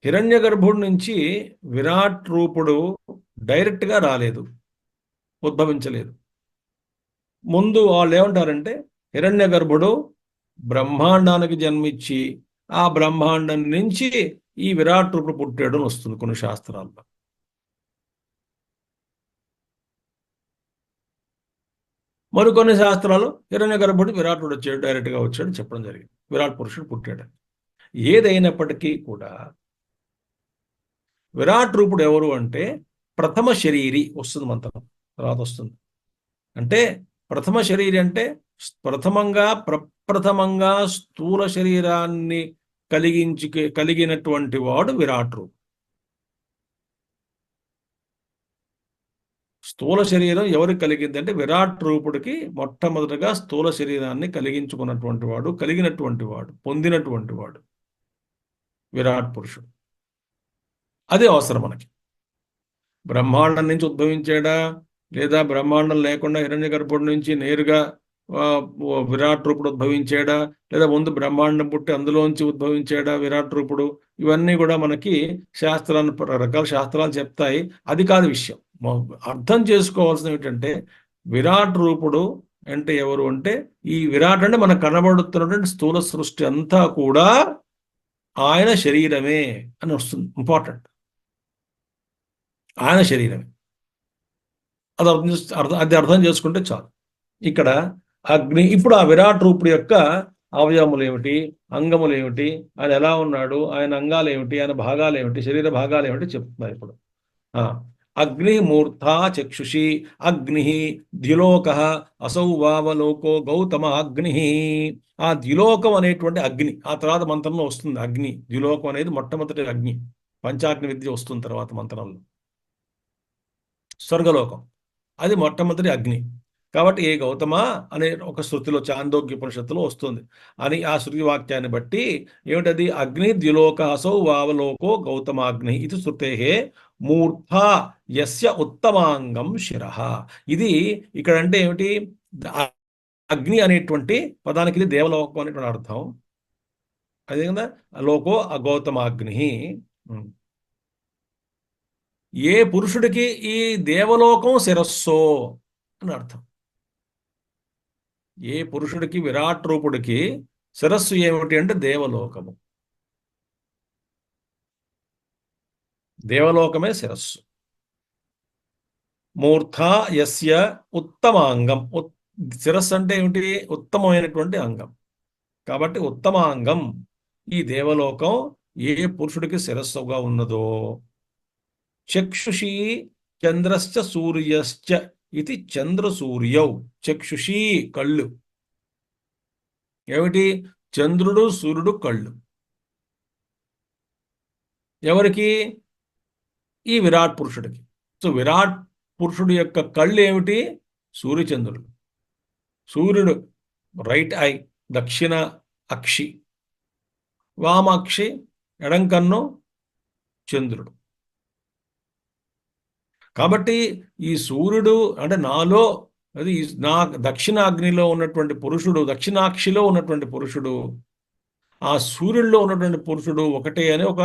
హిరణ్య గర్భుడి నుంచి విరాట్ రూపుడు డైరెక్ట్గా రాలేదు, ఉద్భవించలేదు. ముందు వాళ్ళు ఏమంటారంటే హిరణ్య గర్భుడు బ్రహ్మాండానికి జన్మించి ఆ బ్రహ్మాండం నుంచి ఈ విరాట్ రూపుడు పుట్టాడు అని వస్తుంది కొన్ని శాస్త్రాల్లో. మరికొన్ని శాస్త్రాలు హిరణ్య గర్భుడు విరాటుడు వచ్చాడు, డైరెక్ట్గా వచ్చాడు చెప్పడం జరిగింది, విరాట్ పురుషుడు పుట్టాడు. ఏదైనప్పటికీ కూడా విరాట్ రూపుడు ఎవరు అంటే ప్రథమ శరీరి వస్తుంది, మంత్రం తర్వాత వస్తుంది. అంటే ప్రథమ శరీరి అంటే ప్రప్రథమంగా స్థూల శరీరాన్ని కలిగినటువంటి వాడు విరాట్ రూపుడు. స్థూల శరీరం ఎవరికి కలిగింది అంటే విరాట్ రూపుడికి మొట్టమొదటిగా స్థూల శరీరాన్ని కలిగినటువంటి వాడు పొందినటువంటి వాడు విరాట్ పురుషుడు. అదే అవసరం మనకి. బ్రహ్మాండం నుంచి ఉద్భవించాడా, లేదా బ్రహ్మాండం లేకుండా హిరణ్య గర్భుడి నుంచి నేరుగా విరాట్ రూపుడు ఉద్భవించాడా, లేదా ముందు బ్రహ్మాండం పుట్టి అందులోంచి ఉద్భవించాడా విరాట్ రూపుడు, ఇవన్నీ కూడా మనకి రకరకాల శాస్త్రాలు చెప్తాయి. అది కాదు విషయం. అర్థం చేసుకోవాల్సిన ఏమిటంటే విరాట్ రూపుడు అంటే ఎవరు అంటే ఈ విరాట్ అంటే మనకు కనబడుతున్నటువంటి స్థూల సృష్టి అంతా కూడా ఆయన శరీరమే అని వస్తుంది. ఇంపార్టెంట్, ఆయన శరీరమే. అది అర్థం చేసుకుంటే చాలు. ఇక్కడ అగ్ని, ఇప్పుడు ఆ విరాట్ రూపుడు యొక్క అవయవములు ఏమిటి, అంగములు ఏమిటి, ఆయన ఎలా ఉన్నాడు, ఆయన అంగాలు ఏమిటి, ఆయన భాగాలు ఏమిటి, శరీర భాగాలు ఏమిటి చెప్తున్నారు ఇప్పుడు. అగ్ని మూర్ధా చక్షుషి అగ్ని ద్యులోక అసౌ వావలోకో గౌతమ అగ్ని. ఆ ద్యులోకం అనేటువంటి అగ్ని ఆ తర్వాత మంత్రంలో వస్తుంది. అగ్ని ద్యులోకం అనేది మొట్టమొదటి అగ్ని, పంచాగ్ని విద్య వస్తుంది తర్వాత మంత్రంలో. స్వర్గలోకం అది మొట్టమొదటి అగ్ని. కాబట్టి ఏ గౌతమ అనే ఒక శృతిలో చాందోగ్యోపనిషత్తులో వస్తుంది అని ఆ శృతి వాక్యాన్ని బట్టి ఏమిటది, అగ్ని ద్యులోక అసౌ వావలోకో గౌతమాగ్ని ఇది శృతే మూర్ధ యస్య ఉత్తమాంగం శిరః. ఇది ఇక్కడ అంటే ఏమిటి, అగ్ని అనేటువంటి పదానికి ఇది దేవలోకం అనేటువంటి అర్థం. అదే కదా, లోకో అగౌతమాగ్ని. ఏ పురుషుడికి ఈ దేవలోకం శిరస్సో అని అర్థం. ఏ పురుషుడికి విరాట్ రూపుడికి శిరస్సు ఏమిటి అంటే దేవలోకము, దేవలోకమే శిరస్సు. మూర్ధ యస్య ఉత్తమాంగం, శిరస్సు అంటే ఏమిటి, ఉత్తమమైనటువంటి అంగం. కాబట్టి ఉత్తమాంగం ఈ దేవలోకం ఏ పురుషుడికి శిరస్సుగా ఉన్నదో, చక్షుషి చంద్రశ్చ సూర్యశ్చ ఇది చంద్రసూర్యౌ. చక్షుషి కళ్ళు, ఏమిటి, చంద్రుడు సూర్యుడు కళ్ళు. ఎవరికి, ఈ విరాట్ పురుషుడికి. సో విరాట్ పురుషుడు యొక్క కళ్ళు ఏమిటి, సూర్యచంద్రుడు. సూర్యుడు రైట్ ఐ, దక్షిణ అక్షి, వామాక్షి ఎడం కన్ను చంద్రుడు. కాబట్టి ఈ సూర్యుడు అంటే నాలో, అది నా దక్షిణాగ్నిలో ఉన్నటువంటి పురుషుడు, దక్షిణాక్షిలో ఉన్నటువంటి పురుషుడు, ఆ సూర్యుడిలో ఉన్నటువంటి పురుషుడు ఒకటే అని ఒక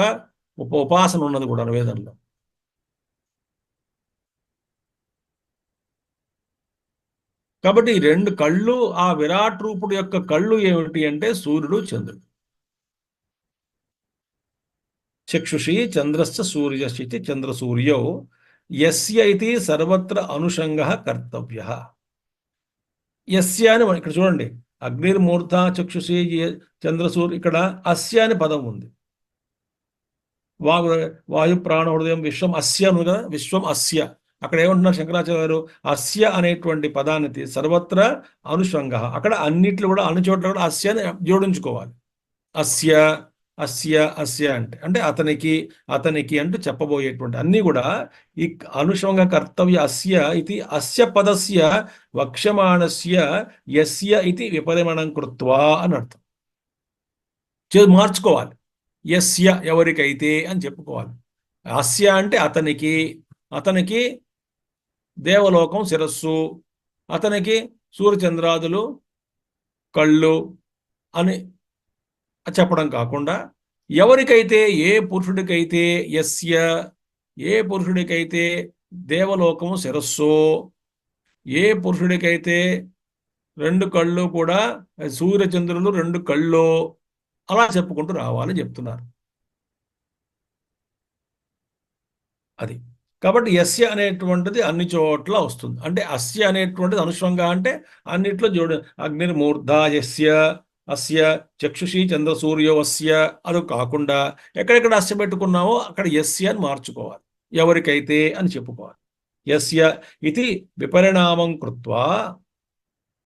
ఉపాసన ఉన్నది కూడా వేదంలో. కాబట్టి ఈ రెండు కళ్ళు, ఆ విరాట్ రూపుడు యొక్క కళ్ళు ఏమిటి అంటే సూర్యుడు చంద్రుడు. చక్షుషి చంద్రశ్చ సూర్యశ్చి చంద్రసూర్యౌ యస్య ఇతి సర్వత్ర అనుషంగ కర్తవ్య. యస్య అని ఇక్కడ చూడండి, అగ్నిర్మూర్ధ చక్షుషి చంద్రసూర్య, ఇక్కడ అస్య అని పదం ఉంది. వాయు వాయు ప్రాణ హృదయం విశ్వం అస్య ఉంది కదా, విశ్వం అస్య. అక్కడ ఏమంటున్నారు శంకరాచార్య గారు? అస్య అనేటువంటి పదాన్ని సర్వత్రా అనుషంగ, అక్కడ అన్నిట్లు కూడా అన్ని చోట్ల కూడా అస్య అని జోడించుకోవాలి. అస్య అస్య అస్య అంటే అంటే అతనికి అతనికి అంటూ చెప్పబోయేటువంటి అన్ని కూడా ఈ అనుషంగ కర్తవ్య అస్య ఇది అస్య పదస్య వక్ష్యమాణస్య యస్య ఇది విపరిమణం కృత్వా అని అర్థం. మార్చుకోవాలి. యస్య ఎవరికైతే అని చెప్పుకోవాలి. అస్య అంటే అతనికి, అతనికి దేవలోకం శిరస్సు, అతనికి సూర్యచంద్రాదులు కళ్ళు అని చెప్పడం కాకుండా, ఎవరికైతే ఏ పురుషుడికైతే యస్య, ఏ పురుషుడికైతే దేవలోకము శిరస్సు, ఏ పురుషుడికైతే రెండు కళ్ళు కూడా సూర్యచంద్రులు రెండు కళ్ళు, అలా చెప్పుకుంటూ రావాలని చెప్తున్నారు. అది కాబట్టి యస్య అనేటువంటిది అన్ని చోట్ల వస్తుంది. అంటే అస్య అనేటువంటిది అనుష్వంగా అంటే అన్నిట్లో జోడు. అగ్నిర్మూర్ధ యస్య అస్య చక్షుషి చంద్ర సూర్యోవస్య అది కాకుండా ఎక్కడెక్కడ అస్య పెట్టుకున్నామో అక్కడ యస్య అని మార్చుకోవాలి. ఎవరికైతే అని చెప్పుకోవాలి. యస్య ఇది విపరిణామం కృత్వా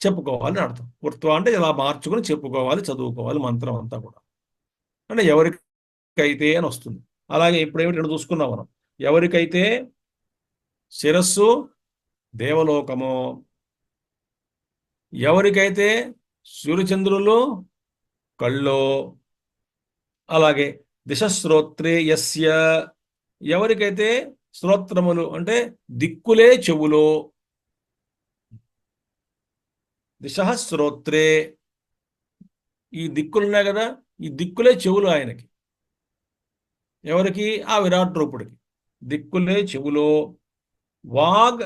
చెప్పుకోవాలని అర్థం. కృత్వా అంటే ఇలా మార్చుకుని చెప్పుకోవాలి, చదువుకోవాలి మంత్రం అంతా కూడా. అంటే ఎవరికైతే అని వస్తుంది. అలాగే ఇప్పుడు ఏమిటి చూసుకున్నాం మనం. ఎవరికైతే శిరస్సు దేవలోకము, ఎవరికైతే సూర్యచంద్రులు కళ్ళు, అలాగే దిశశ్రోత్రే యస్య, ఎవరికైతే శ్రోత్రములు అంటే దిక్కులే చెవులు, దిశశ్రోత్రే ఈ దిక్కులున్నాయి కదా, ఈ దిక్కులే చెవులు ఆయనకి. ఎవరికి? ఆ విరాట్ రూపుడికి దిక్కులే చెవులో. వాగ్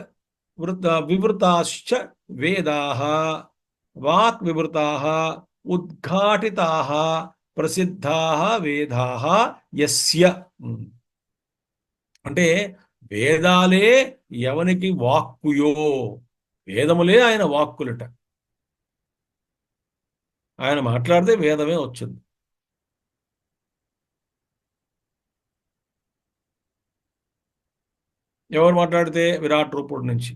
వివృతాశ్చ వేదాః, వాక్ వివృతాః ఉద్ఘాటితాః ప్రసిద్ధాః వేదాః యస్య. అంటే వేదాలే ఎవనికి వాక్కుయో, వేదములే ఆయన వాక్కులట. ఆయన మాట్లాడితే వేదమే వచ్చింది. ఎవరు మాట్లాడితే? విరాట్ రూపుడు నుంచి.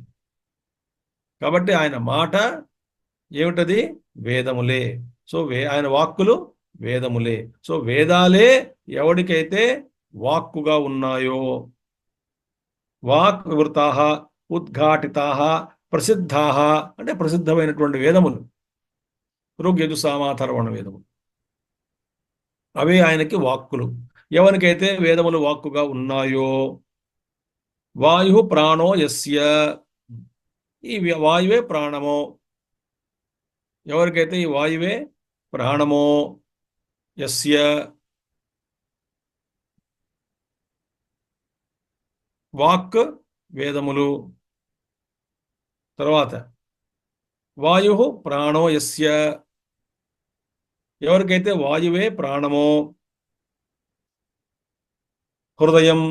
కాబట్టి ఆయన మాట ఏమిటది? వేదములే. సో ఆయన వాక్కులు వేదములే. సో వేదాలే ఎవడికైతే వాక్కుగా ఉన్నాయో, వాక్ వివృతాః ఉద్ఘాటితాః ప్రసిద్ధాః అంటే ప్రసిద్ధమైనటువంటి వేదములు, ఋగ్యజు సామాథర్వణ వేదములు, అవే ఆయనకి వాక్కులు. ఎవరికైతే వేదములు వాక్కుగా ఉన్నాయో, వాయు ప్రాణో యస్య, ఈ వాయువే ప్రాణమో, ఎవరికైతే ఈ వాయువే ప్రాణమో, యస్య వాక్ వేదములు. తర్వాత వాయు ప్రాణో యస్య, ఎవరికైతే వాయువే ప్రాణమో, హృదయం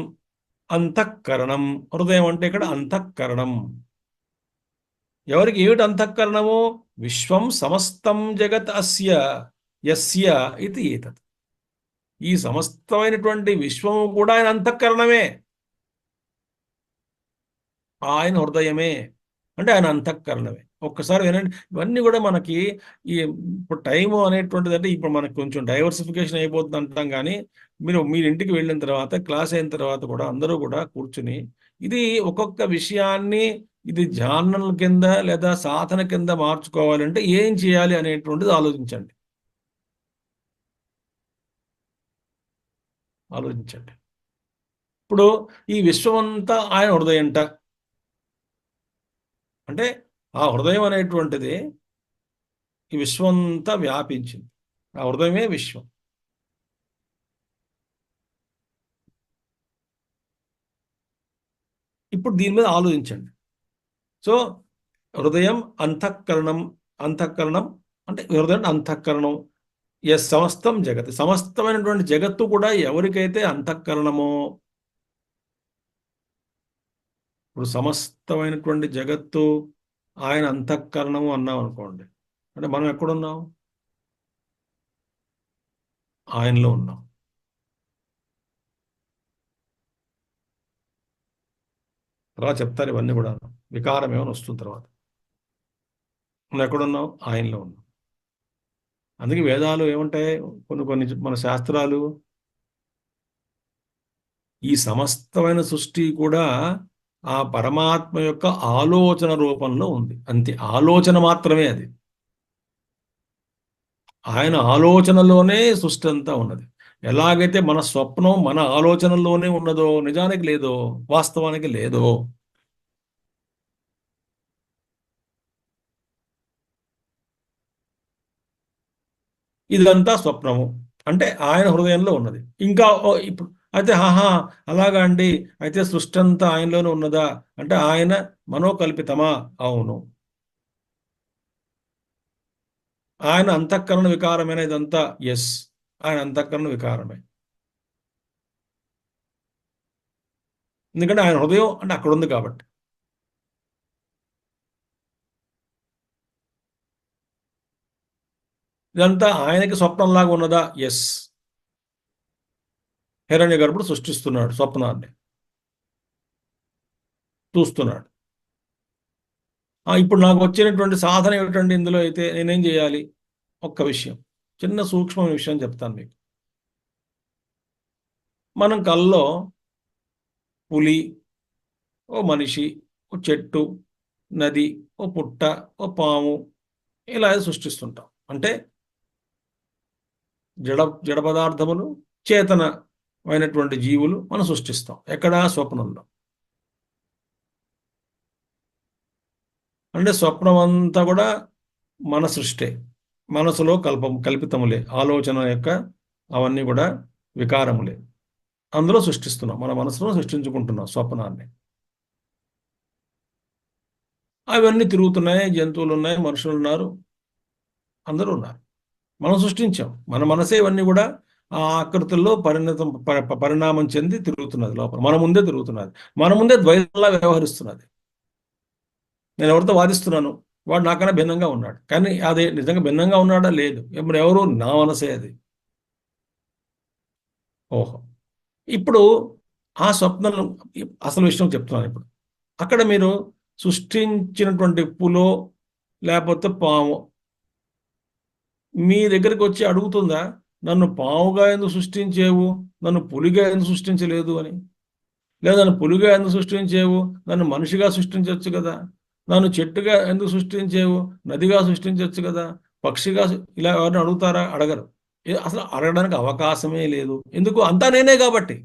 అంతఃకరణం. హృదయం అంటే ఇక్కడ అంతఃకరణం. ఎవరికి ఏమిటి అంతఃకరణము? విశ్వం సమస్తం జగత్ అస్య యస్య ఇది ఏతత్. ఈ సమస్తమైనటువంటి విశ్వము కూడా ఆయన అంతఃకరణమే, ఆయన హృదయమే, అంటే ఆయన అంతఃకరణమే. ఒక్కసారి వినండి. ఇవన్నీ కూడా మనకి ఈ ఇప్పుడు టైము అనేటువంటిది అంటే ఇప్పుడు మనకు కొంచెం డైవర్సిఫికేషన్ అయిపోతుంది అంటాం, కానీ మీరు ఇంటికి వెళ్ళిన తర్వాత క్లాస్ అయిన తర్వాత కూడా అందరూ కూడా కూర్చుని ఇది ఒక్కొక్క విషయాన్ని ఇది ధ్యానం కింద లేదా సాధన కింద మార్చుకోవాలంటే ఏం చేయాలి అనేటువంటిది ఆలోచించండి. ఆలోచించండి. ఇప్పుడు ఈ విశ్వమంతా ఆయన హృదయంట. అంటే ఆ హృదయం అనేటువంటిది ఈ విశ్వమంతా వ్యాపించింది. ఆ హృదయమే విశ్వం. ఇప్పుడు దీని మీద ఆలోచించండి. సో హృదయం అంతఃకరణం, అంతఃకరణం అంటే హృదయం అంతఃకరణం. సమస్తం జగత్, సమస్తమైనటువంటి జగత్తు కూడా ఎవరికైతే అంతఃకరణమో, ఇప్పుడు సమస్తమైనటువంటి జగత్తు ఆయన అంతఃకరణము అన్నాం అనుకోండి, అంటే మనం ఎక్కడున్నాం? ఆయనలో ఉన్నాం. తర్వాత చెప్తారు ఇవన్నీ కూడా. వికారం ఏమైనా వస్తుంది తర్వాత. నువ్వు ఎక్కడున్నావు? ఆయనలో ఉన్నావు. అందుకే వేదాలు ఏముంటాయి, కొన్ని కొన్ని మన శాస్త్రాలు, ఈ సమస్తమైన సృష్టి కూడా ఆ పరమాత్మ యొక్క ఆలోచన రూపంలో ఉంది. అంతే, ఆలోచన మాత్రమే అది. ఆయన ఆలోచనలోనే సృష్టి అంతా ఉన్నది. ఎలాగైతే మన స్వప్నం మన ఆలోచనల్లోనే ఉన్నదో, నిజానికి లేదో, వాస్తవానికి లేదో, ఇదంతా స్వప్నము అంటే ఆయన హృదయంలో ఉన్నది. ఇంకా ఇప్పుడు అయితే హాహా అలాగా అండి, అయితే సృష్టి అంతా ఆయనలోనే ఉన్నదా అంటే ఆయన మనోకల్పితమా? అవును. ఆయన అంతఃకరణ వికారమైన ఇదంతా? ఎస్, ఆయన అంతఃకరణ వికారమే. ఎందుకంటే ఆయన హృదయం అంటే అక్కడ ఉంది కాబట్టి. ఇదంతా ఆయనకి స్వప్నంలాగా ఉన్నదా? ఎస్. హిరణ్య గర్భుడు సృష్టిస్తున్నాడు స్వప్నాన్ని, చూస్తున్నాడు. ఇప్పుడు నాకు వచ్చినటువంటి సాధన ఏమిటండి ఇందులో? అయితే నేనేం చేయాలి? ఒక్క విషయం, చిన్న సూక్ష్మమైన విషయం చెప్తాను మీకు. మనం కల్లో పులి, ఓ మనిషి, ఓ చెట్టు, నది, ఓ పుట్ట, ఓ పాము, ఇలా సృష్టిస్తుంటాం. అంటే జడ జడ పదార్థములు, చేతనమైనటువంటి జీవులు మనం సృష్టిస్తాం. ఎక్కడ? స్వప్నంలో. అంటే స్వప్నం అంతా కూడా మన సృష్టే, మనసులో కల్పితములే, ఆలోచన యొక్క అవన్నీ కూడా వికారములే. అందులో సృష్టిస్తున్నాం, మన మనసులో సృష్టించుకుంటున్నాం స్వప్నాన్ని. అవన్నీ తిరుగుతున్నాయి, జంతువులు ఉన్నాయి, మనుషులు ఉన్నారు, అందరూ ఉన్నారు. మనం సృష్టించాం, మన మనసే ఇవన్నీ కూడా ఆ ఆకృతుల్లో పరిణామం చెంది తిరుగుతున్నది లోపల, మన ముందే తిరుగుతున్నది, మన ముందే ద్వైతంలా వ్యవహరిస్తున్నది. నేను ఎవరితో వాదిస్తున్నాను, వాడు నాకన్నా భిన్నంగా ఉన్నాడు, కానీ అదే నిజంగా భిన్నంగా ఉన్నాడా? లేదు. ఇప్పుడు ఎవరు? నా మనసే అది. ఓహో. ఇప్పుడు ఆ స్వప్నం, అసలు విషయం చెప్తున్నాను ఇప్పుడు. అక్కడ మీరు సృష్టించినటువంటి పులో లేకపోతే పాము మీ దగ్గరికి వచ్చి అడుగుతుందా, నన్ను పావుగా ఎందుకు సృష్టించేవు, నన్ను పులిగా ఎందుకు సృష్టించలేదు అని? లేదా నన్ను పులిగా ఎందుకు సృష్టించేవు, నన్ను మనిషిగా సృష్టించవచ్చు కదా? నన్ను చెట్టుగా ఎందుకు సృష్టించేవు, నదిగా సృష్టించవచ్చు కదా, పక్షిగా ఇలా ఎవరిని అడుగుతారా? అడగరు. అసలు అడగడానికి అవకాశమే లేదు. ఎందుకు? అంతా నేనే కాబట్టి.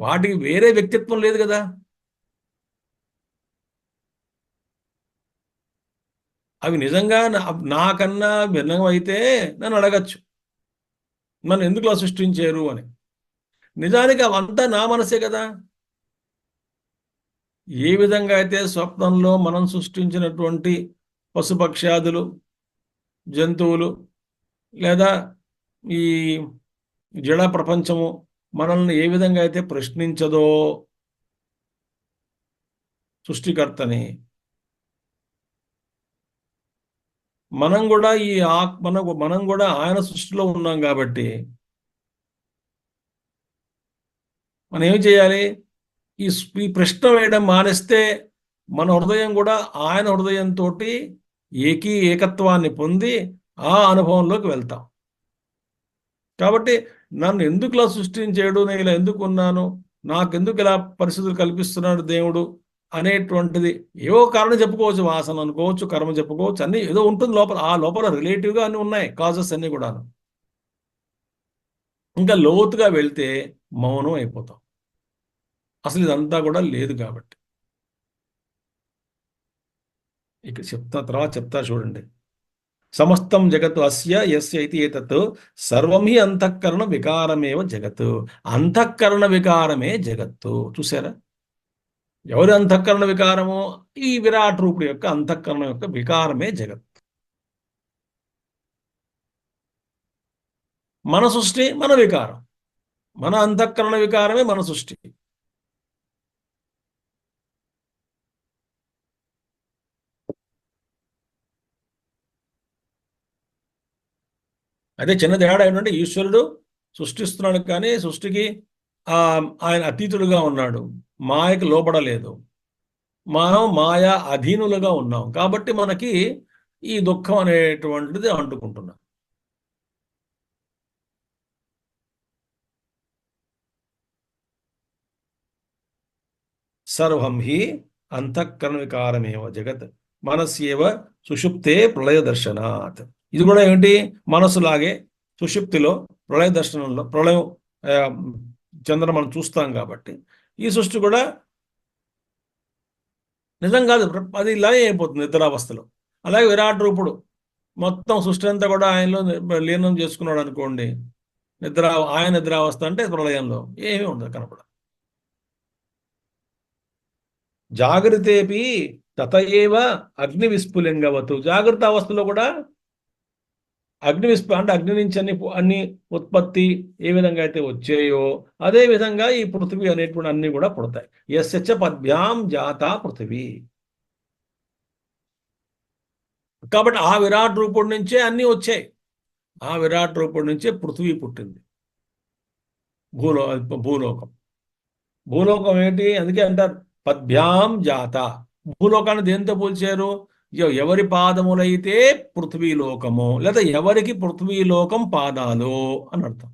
వాటికి వేరే వ్యక్తిత్వం లేదు కదా. అవి నిజంగా నాకన్నా భిన్నం అయితే నన్ను అడగచ్చు, నన్ను ఎందుకు అలా సృష్టించారు అని. నిజానికి అవంతా నా మనసే కదా. ఏ విధంగా అయితే స్వప్నంలో మనం సృష్టించినటువంటి పశుపక్ష్యాదులు, జంతువులు, లేదా ఈ జడ ప్రపంచము మనల్ని ఏ విధంగా అయితే ప్రశ్నించదో సృష్టికర్తని, మనం కూడా ఈ మనం కూడా ఆయన సృష్టిలో ఉన్నాం కాబట్టి మనం ఏమి చేయాలి? ఈ ఈ ప్రశ్న వేయడం మానేస్తే మన హృదయం కూడా ఆయన హృదయంతో ఏకత్వాన్ని పొంది ఆ అనుభవంలోకి వెళ్తాం. కాబట్టి నన్ను ఎందుకు ఇలా సృష్టించాడు, నేను ఇలా ఎందుకు ఉన్నాను, నాకెందుకు ఇలా పరిస్థితులు కల్పిస్తున్నాడు దేవుడు అనేటువంటిది ఏవో కారణం చెప్పుకోవచ్చు, వాసన అనుకోవచ్చు, కర్మ చెప్పుకోవచ్చు, అన్ని ఏదో ఉంటుంది లోపల. ఆ లోపల రిలేటివ్గా అన్ని ఉన్నాయి, కాజెస్ అన్ని కూడాను. ఇంకా లోతుగా వెళ్తే మౌనం అయిపోతాం, అసలు ఇదంతా కూడా లేదు కాబట్టి. ఇక్కడ తర్వాత చెప్తా చూడండి. సమస్తం జగత్తు అస్య యస్య ఇతి ఏతత్ సర్వం హి అంతఃకరణ వికారమేవ జగత్. అంతఃకరణ వికారమే జగత్తు. చూసారా? ఎవరి అంతఃకరణ వికారము? ఈ విరాట్ రూపుడు యొక్క అంతఃకరణ యొక్క వికారమే జగత్. మన సృష్టి మన వికారం, మన అంతఃకరణ వికారమే మన సృష్టి. అదే చిన్న తేడా ఏంటంటే ఈశ్వరుడు సృష్టిస్తున్నాడు, కానీ సృష్టికి ఆ ఆయన అతీతుడుగా ఉన్నాడు, మాయకు లోపడలేదు. మనం మాయా అధీనులుగా ఉన్నాం కాబట్టి మనకి ఈ దుఃఖం అనేటువంటిది అంటుకుంటున్నాం. సర్వం హి అంతఃకరణ వికారమేవ జగత్ మనస్యేవ సుషుప్తే ప్రళయ దర్శనాత్. ఇది కూడా ఏమిటి, మనసులాగే సుషుప్తిలో ప్రళయ దర్శనంలో ప్రళయం ఆ, చంద్రం మనం చూస్తాం కాబట్టి ఈ సృష్టి కూడా నిజం కాదు, అది ఇలాగే అయిపోతుంది నిద్రావస్థలో. అలాగే విరాట్ రూపుడు మొత్తం సృష్టి అంతా కూడా ఆయనలో లీనం చేసుకున్నాడు అనుకోండి, నిద్ర ఆయన నిద్రావస్థ అంటే ప్రళయంలో ఏమీ ఉండదు, కనపడ. జాగృతేపి తతయేవ అగ్ని విస్ఫులింగవతు. జాగ్రత్త అవస్థలో కూడా అంటే అగ్ని నుంచి అన్ని ఉత్పత్తి ఏ విధంగా అయితే వచ్చాయో అదే విధంగా ఈ పృథివీ అనేటువంటి అన్ని కూడా పుడతాయి. యస్యచ పద్భ్యాం జాత పృథివీ. కాబట్టి ఆ విరాట్ రూపుడి నుంచే అన్ని వచ్చాయి. ఆ విరాట్ రూపుడి నుంచే పృథివీ పుట్టింది. భూలో భూలోకం. భూలోకం ఏంటి, అందుకే అంటారు పద్భ్యాం జాత. భూలోకాన్ని దేంతో పోల్చారు, ఎవరి పాదములైతే పృథ్వీలోకము, లేదా ఎవరికి పృథ్వీలోకం పాదాలు అని అర్థం.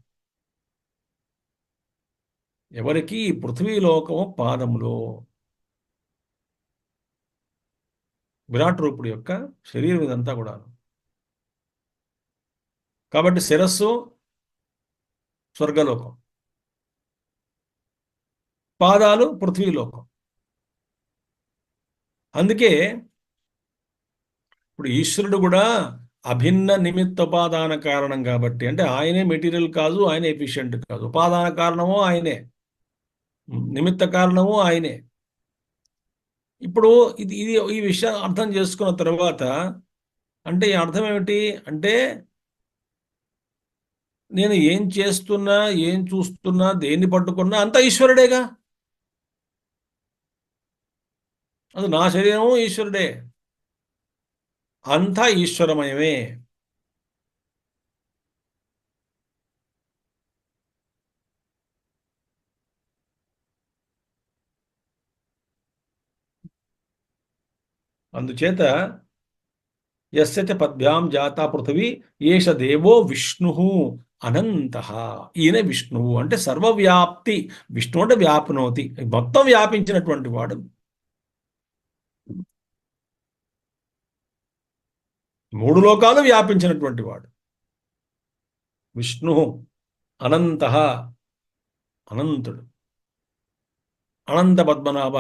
ఎవరికి ఈ పృథ్వీలోకము పాదములు. విరాట్ రూపుడు యొక్క శరీరం ఇదంతా కూడా. కాబట్టి శిరస్సు స్వర్గలోకం, పాదాలు పృథ్వీలోకం. అందుకే ఇప్పుడు ఈశ్వరుడు కూడా అభిన్న నిమిత్తోపాదాన కారణం కాబట్టి, అంటే ఆయనే మెటీరియల్ కాదు, ఆయనే ఎఫిషియెంట్ కాదు. ఉపాదాన కారణము ఆయనే, నిమిత్త కారణము ఆయనే. ఇప్పుడు ఇది ఇది ఈ విషయం అర్థం చేసుకున్న తర్వాత, అంటే ఈ అర్థం ఏమిటి అంటే, నేను ఏం చేస్తున్నా, ఏం చూస్తున్నా, దేన్ని పట్టుకున్నా అంతా ఈశ్వరుడేగా. అది నా శరీరము ఈశ్వరుడే, అంతా ఈశ్వరమయమే. అందుచేత యస్య పద్భ్యాం జాతా పృథివీ ఏష దేవో విష్ణు అనంత. ఈయన విష్ణువు అంటే సర్వవ్యాప్తి. విష్ణు అంటే వ్యాప్నోతి, మొత్తం వ్యాపించినటువంటి వాడు. మూడు లోకాలు వ్యాపించినటువంటి వాడు విష్ణు. అనంత, అనంతుడు. అనంత పద్మనాభ,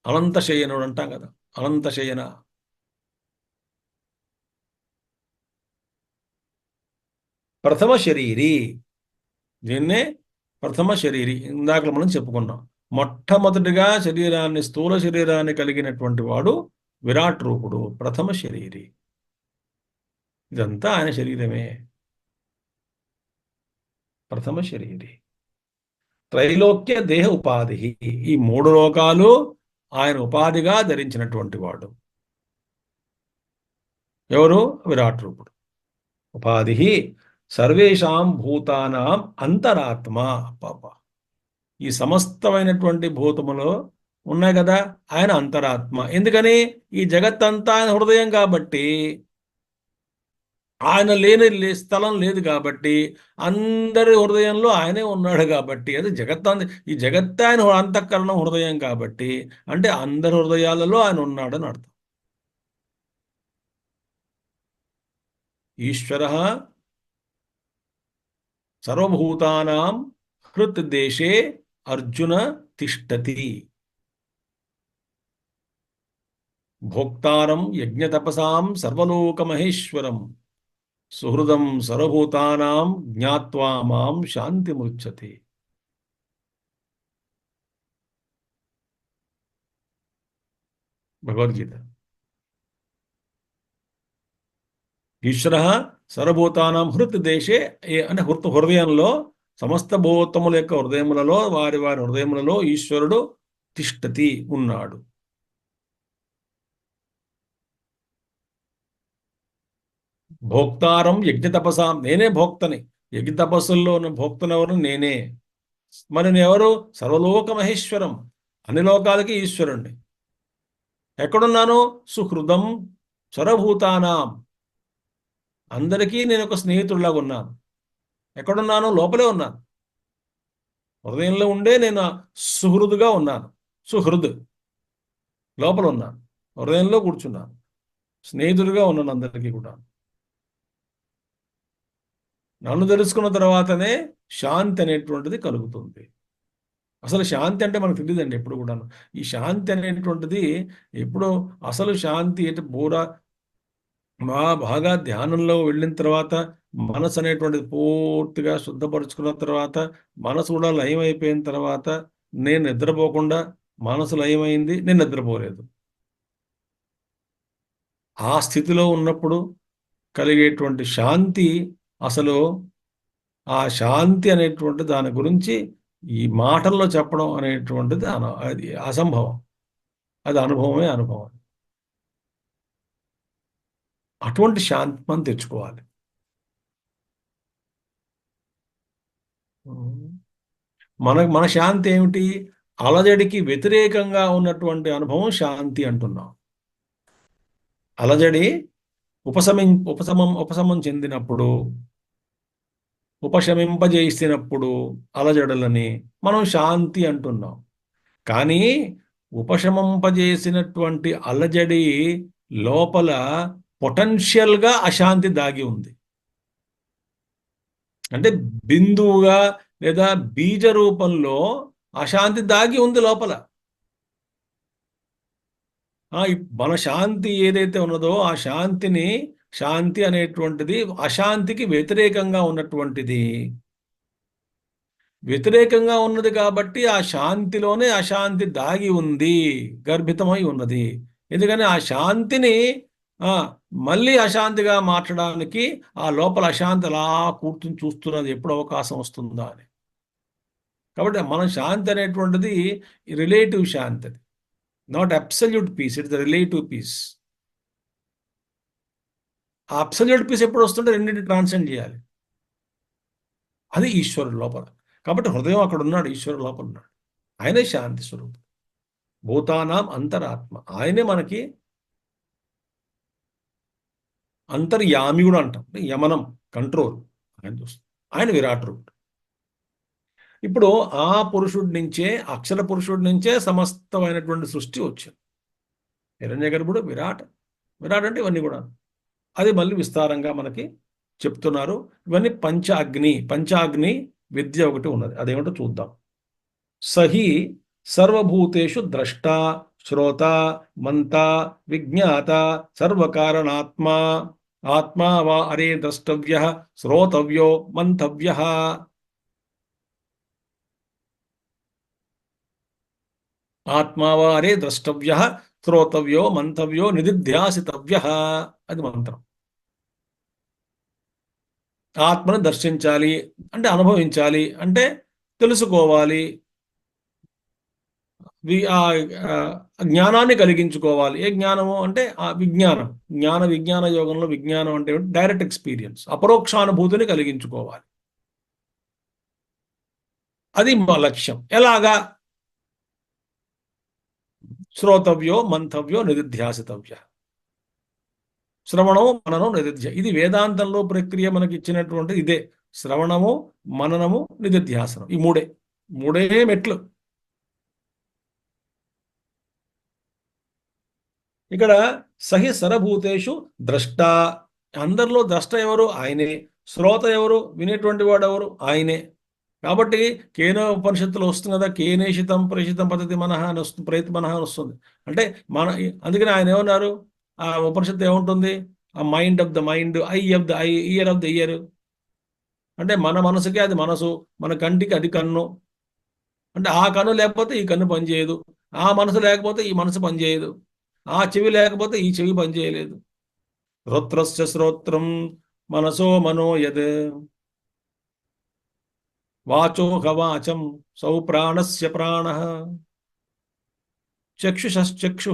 అనంత శయనుడు అంటాం కదా, అనంత శయన. ప్రథమ శరీరి, దీన్నే ప్రథమ శరీరి. ఇందాక మనం చెప్పుకున్నాం, మొట్టమొదటిగా శరీరాన్ని, స్థూల శరీరాన్ని కలిగినటువంటి వాడు విరాట్ రూపుడు, ప్రథమ శరీరి. ఇదంతా ఆయన శరీరమే, ప్రథమ శరీరి. త్రైలోక్య దేహ ఉపాధి, ఈ మూడు లోకాలు ఆయన ఉపాధిగా ధరించినటువంటి వాడు ఎవరు, విరాట్ రూపుడు. ఉపాధి సర్వేషాం భూతానాం అంతరాత్మ. పాప, ఈ సమస్తమైనటువంటి భూతములో ఉన్నాయి కదా, ఆయన అంతరాత్మ. ఎందుకని, ఈ జగత్తంతా ఆయన హృదయం కాబట్టి, ఆయన లేని స్థలం లేదు కాబట్టి, అందరి హృదయంలో ఆయనే ఉన్నాడు కాబట్టి, అది జగత్, ఈ జగత్ ఆయన అంతఃకరణం హృదయం కాబట్టి, అంటే అందరి హృదయాలలో ఆయన ఉన్నాడని అర్థం. ఈశ్వర సర్వభూతానాం హృత్ దేశే అర్జున తిష్టతి. భోక్తారం యజ్ఞతపసాం సర్వలోకమహేశ్వరం సుహృదం సర్వభూతానాం జ్ఞాత్వా మాం శాంతిముచ్యతే. భగవద్గీత. ఈశ్వర సర్వభూతానాం హృత్ దేశే, అంటే హృదయంలో, సమస్త భూతముల యొక్క హృదయములలో, వారి వారి హృదయములలో ఈశ్వరుడు తిష్టతి, ఉన్నాడు. భోక్తారం యజ్ఞ తపసాం, నేనే భోక్తని. యజ్ఞ తపస్సుల్లో ఉన్న భోక్తనెవరు, నేనే. మరి నేనెవరు? సర్వలోక మహేశ్వరం, అన్ని లోకాలకి ఈశ్వరుణ్ణి. ఎక్కడున్నాను? సుహృదం సర్వభూతానాం, అందరికీ నేను ఒక స్నేహితుడిలాగా ఉన్నాను. ఎక్కడున్నాను? లోపలే ఉన్నాను. హృదయంలో ఉండే నేను సుహృదుగా ఉన్నాను. సుహృద్ లోపల ఉన్నాను, హృదయంలో కూర్చున్నాను, స్నేహితుడిగా ఉన్నాను అందరికీ కూడా. నన్ను తెలుసుకున్న తర్వాతనే శాంతి అనేటువంటిది కలుగుతుంది. అసలు శాంతి అంటే మనకు తెలియదండి ఎప్పుడు కూడాను. ఈ శాంతి అనేటువంటిది ఎప్పుడు అసలు శాంతి అంటే బాగా ధ్యానంలో వెళ్ళిన తర్వాత, మనసు అనేటువంటిది పూర్తిగా శుద్ధపరుచుకున్న తర్వాత, మనసు కూడా లయం అయిపోయిన తర్వాత, నేను నిద్రపోకుండా మనసు లయమైంది, నేను నిద్రపోలేదు. ఆ స్థితిలో ఉన్నప్పుడు కలిగేటువంటి శాంతి, అసలు ఆ శాంతి అనేటువంటి దాని గురించి ఈ మాటల్లో చెప్పడం అనేటువంటిది అది అసంభవం. అది అనుభవమే అనుభవం. అటువంటి శాంతి మనం తెచ్చుకోవాలి. మన శాంతి ఏమిటి? అలజడికి వ్యతిరేకంగా ఉన్నటువంటి అనుభవం శాంతి అంటున్నాం. అలజడి ఉపశమం చెందినప్పుడు, ఉపశమింపజేసినప్పుడు అలజడులని మనం శాంతి అంటున్నాం. కానీ ఉపశమింపజేసినటువంటి అలజడి లోపల పొటెన్షియల్గా అశాంతి దాగి ఉంది. అంటే బిందువుగా లేదా బీజ రూపంలో అశాంతి దాగి ఉంది లోపల. మన శాంతి ఏదైతే ఉన్నదో ఆ శాంతి అనేటువంటిది అశాంతికి వ్యతిరేకంగా ఉన్నటువంటిది. వ్యతిరేకంగా ఉన్నది కాబట్టి ఆ శాంతిలోనే అశాంతి దాగి ఉంది, గర్భితమై ఉన్నది. ఎందుకని ఆ శాంతిని మళ్ళీ అశాంతిగా మార్చడానికి ఆ లోపల అశాంతి అలా కూర్చుని చూస్తున్నది, ఎప్పుడు అవకాశం వస్తుందా అని. కాబట్టి మన శాంతి అనేటువంటిది రిలేటివ్ శాంతి, అది not absolute peace, it's the relative peace. ఆ అబ్సల్యూట్ పీస్ ఎప్పుడు వస్తుంటే రెండింటిని ట్రాన్సెండ్ చేయాలి. అది ఈశ్వరుడు లోపల. కాబట్టి హృదయం అక్కడ ఉన్నాడు, ఈశ్వరుడు లోపల ఉన్నాడు. ఆయనే శాంతి స్వరూపం, భూతానాం అంతరాత్మ. ఆయనే మనకి అంతర్యామి కూడా అంటాం, యమనం, కంట్రోల్ ఆయన చూస్తాం. ఆయన విరాట్ రూపుడు. ఇప్పుడు ఆ పురుషుడి నుంచే, అక్షర పురుషుడి నుంచే సమస్తమైనటువంటి సృష్టి వచ్చింది. హిరణ్య గర్భుడు విరాట్. విరాట్ అంటే ఇవన్నీ కూడా అది మళ్ళీ విస్తారంగా మనకి చెప్తున్నారు. ఇవన్నీ పంచాగ్ని విద్య ఒకటి ఉన్నది, అదేమిటో చూద్దాం. సహి సర్వభూతేషు ద్రష్ట, శ్రోత, మంత, విజ్ఞాత, సర్వకారణాత్మా. ఆత్మా వా అరే ద్రష్టవ్య, శ్రోతవ్యో మంతవ్య. ఆత్మా వా అరే ద్రష్టవ్య, శ్రోతవ్యో మంతవ్యో నిధిధ్యాసితవ్య. అది మంత్రం. ఆత్మను దర్శించాలి అంటే, అనుభవించాలి అంటే, తెలుసుకోవాలి, జ్ఞానాన్ని కలిగించుకోవాలి. ఏ జ్ఞానము అంటే ఆ విజ్ఞానం. విజ్ఞాన యోగంలో విజ్ఞానం అంటే డైరెక్ట్ ఎక్స్పీరియన్స్, అపరోక్షానుభూతిని కలిగించుకోవాలి. అది మా లక్ష్యం. ఎలాగా? శ్రోతవ్యో మంతవ్యో నిధిధ్యాసితవ్య. శ్రవణము, మననం, నిధిధ్య. ఇది వేదాంతంలో ప్రక్రియ మనకి ఇచ్చినటువంటి ఇదే. శ్రవణము, మననము, నిధిధ్యాసనం. ఈ మూడే మెట్లు. ఇక్కడ సహి సరభూతేషు ద్రష్ట. అందరిలో ద్రష్ట ఎవరు? ఆయనే. శ్రోత ఎవరు? వినేటువంటి వాడు ఎవరు? ఆయనే. కాబట్టి కేనో ఉపనిషత్తులో వస్తుంది కదా, కేనేషితం ప్రేషితం పద్ధతి మనహ అని వస్తుంది, ప్రయత్ మనహ అని వస్తుంది. అంటే అందుకని ఆయన ఏమన్నారు? ఆ ఉపనిషత్తు ఏముంటుంది? ఆ mind of the mind, I of the I, year of the year. అంటే మన మనసుకి అది మనసు, మన కంటికి అది కన్ను. అంటే ఆ కన్ను లేకపోతే ఈ కన్ను పనిచేయదు, ఆ మనసు లేకపోతే ఈ మనసు పనిచేయదు, ఆ చెవి లేకపోతే ఈ చెవి పనిచేయలేదు. శ్రోత్రస్య శ్రోత్రం, మనసో మనో యద్, వాచో హవాచం, సౌ ప్రాణస్య ప్రాణ, చక్షుషశ్చక్షు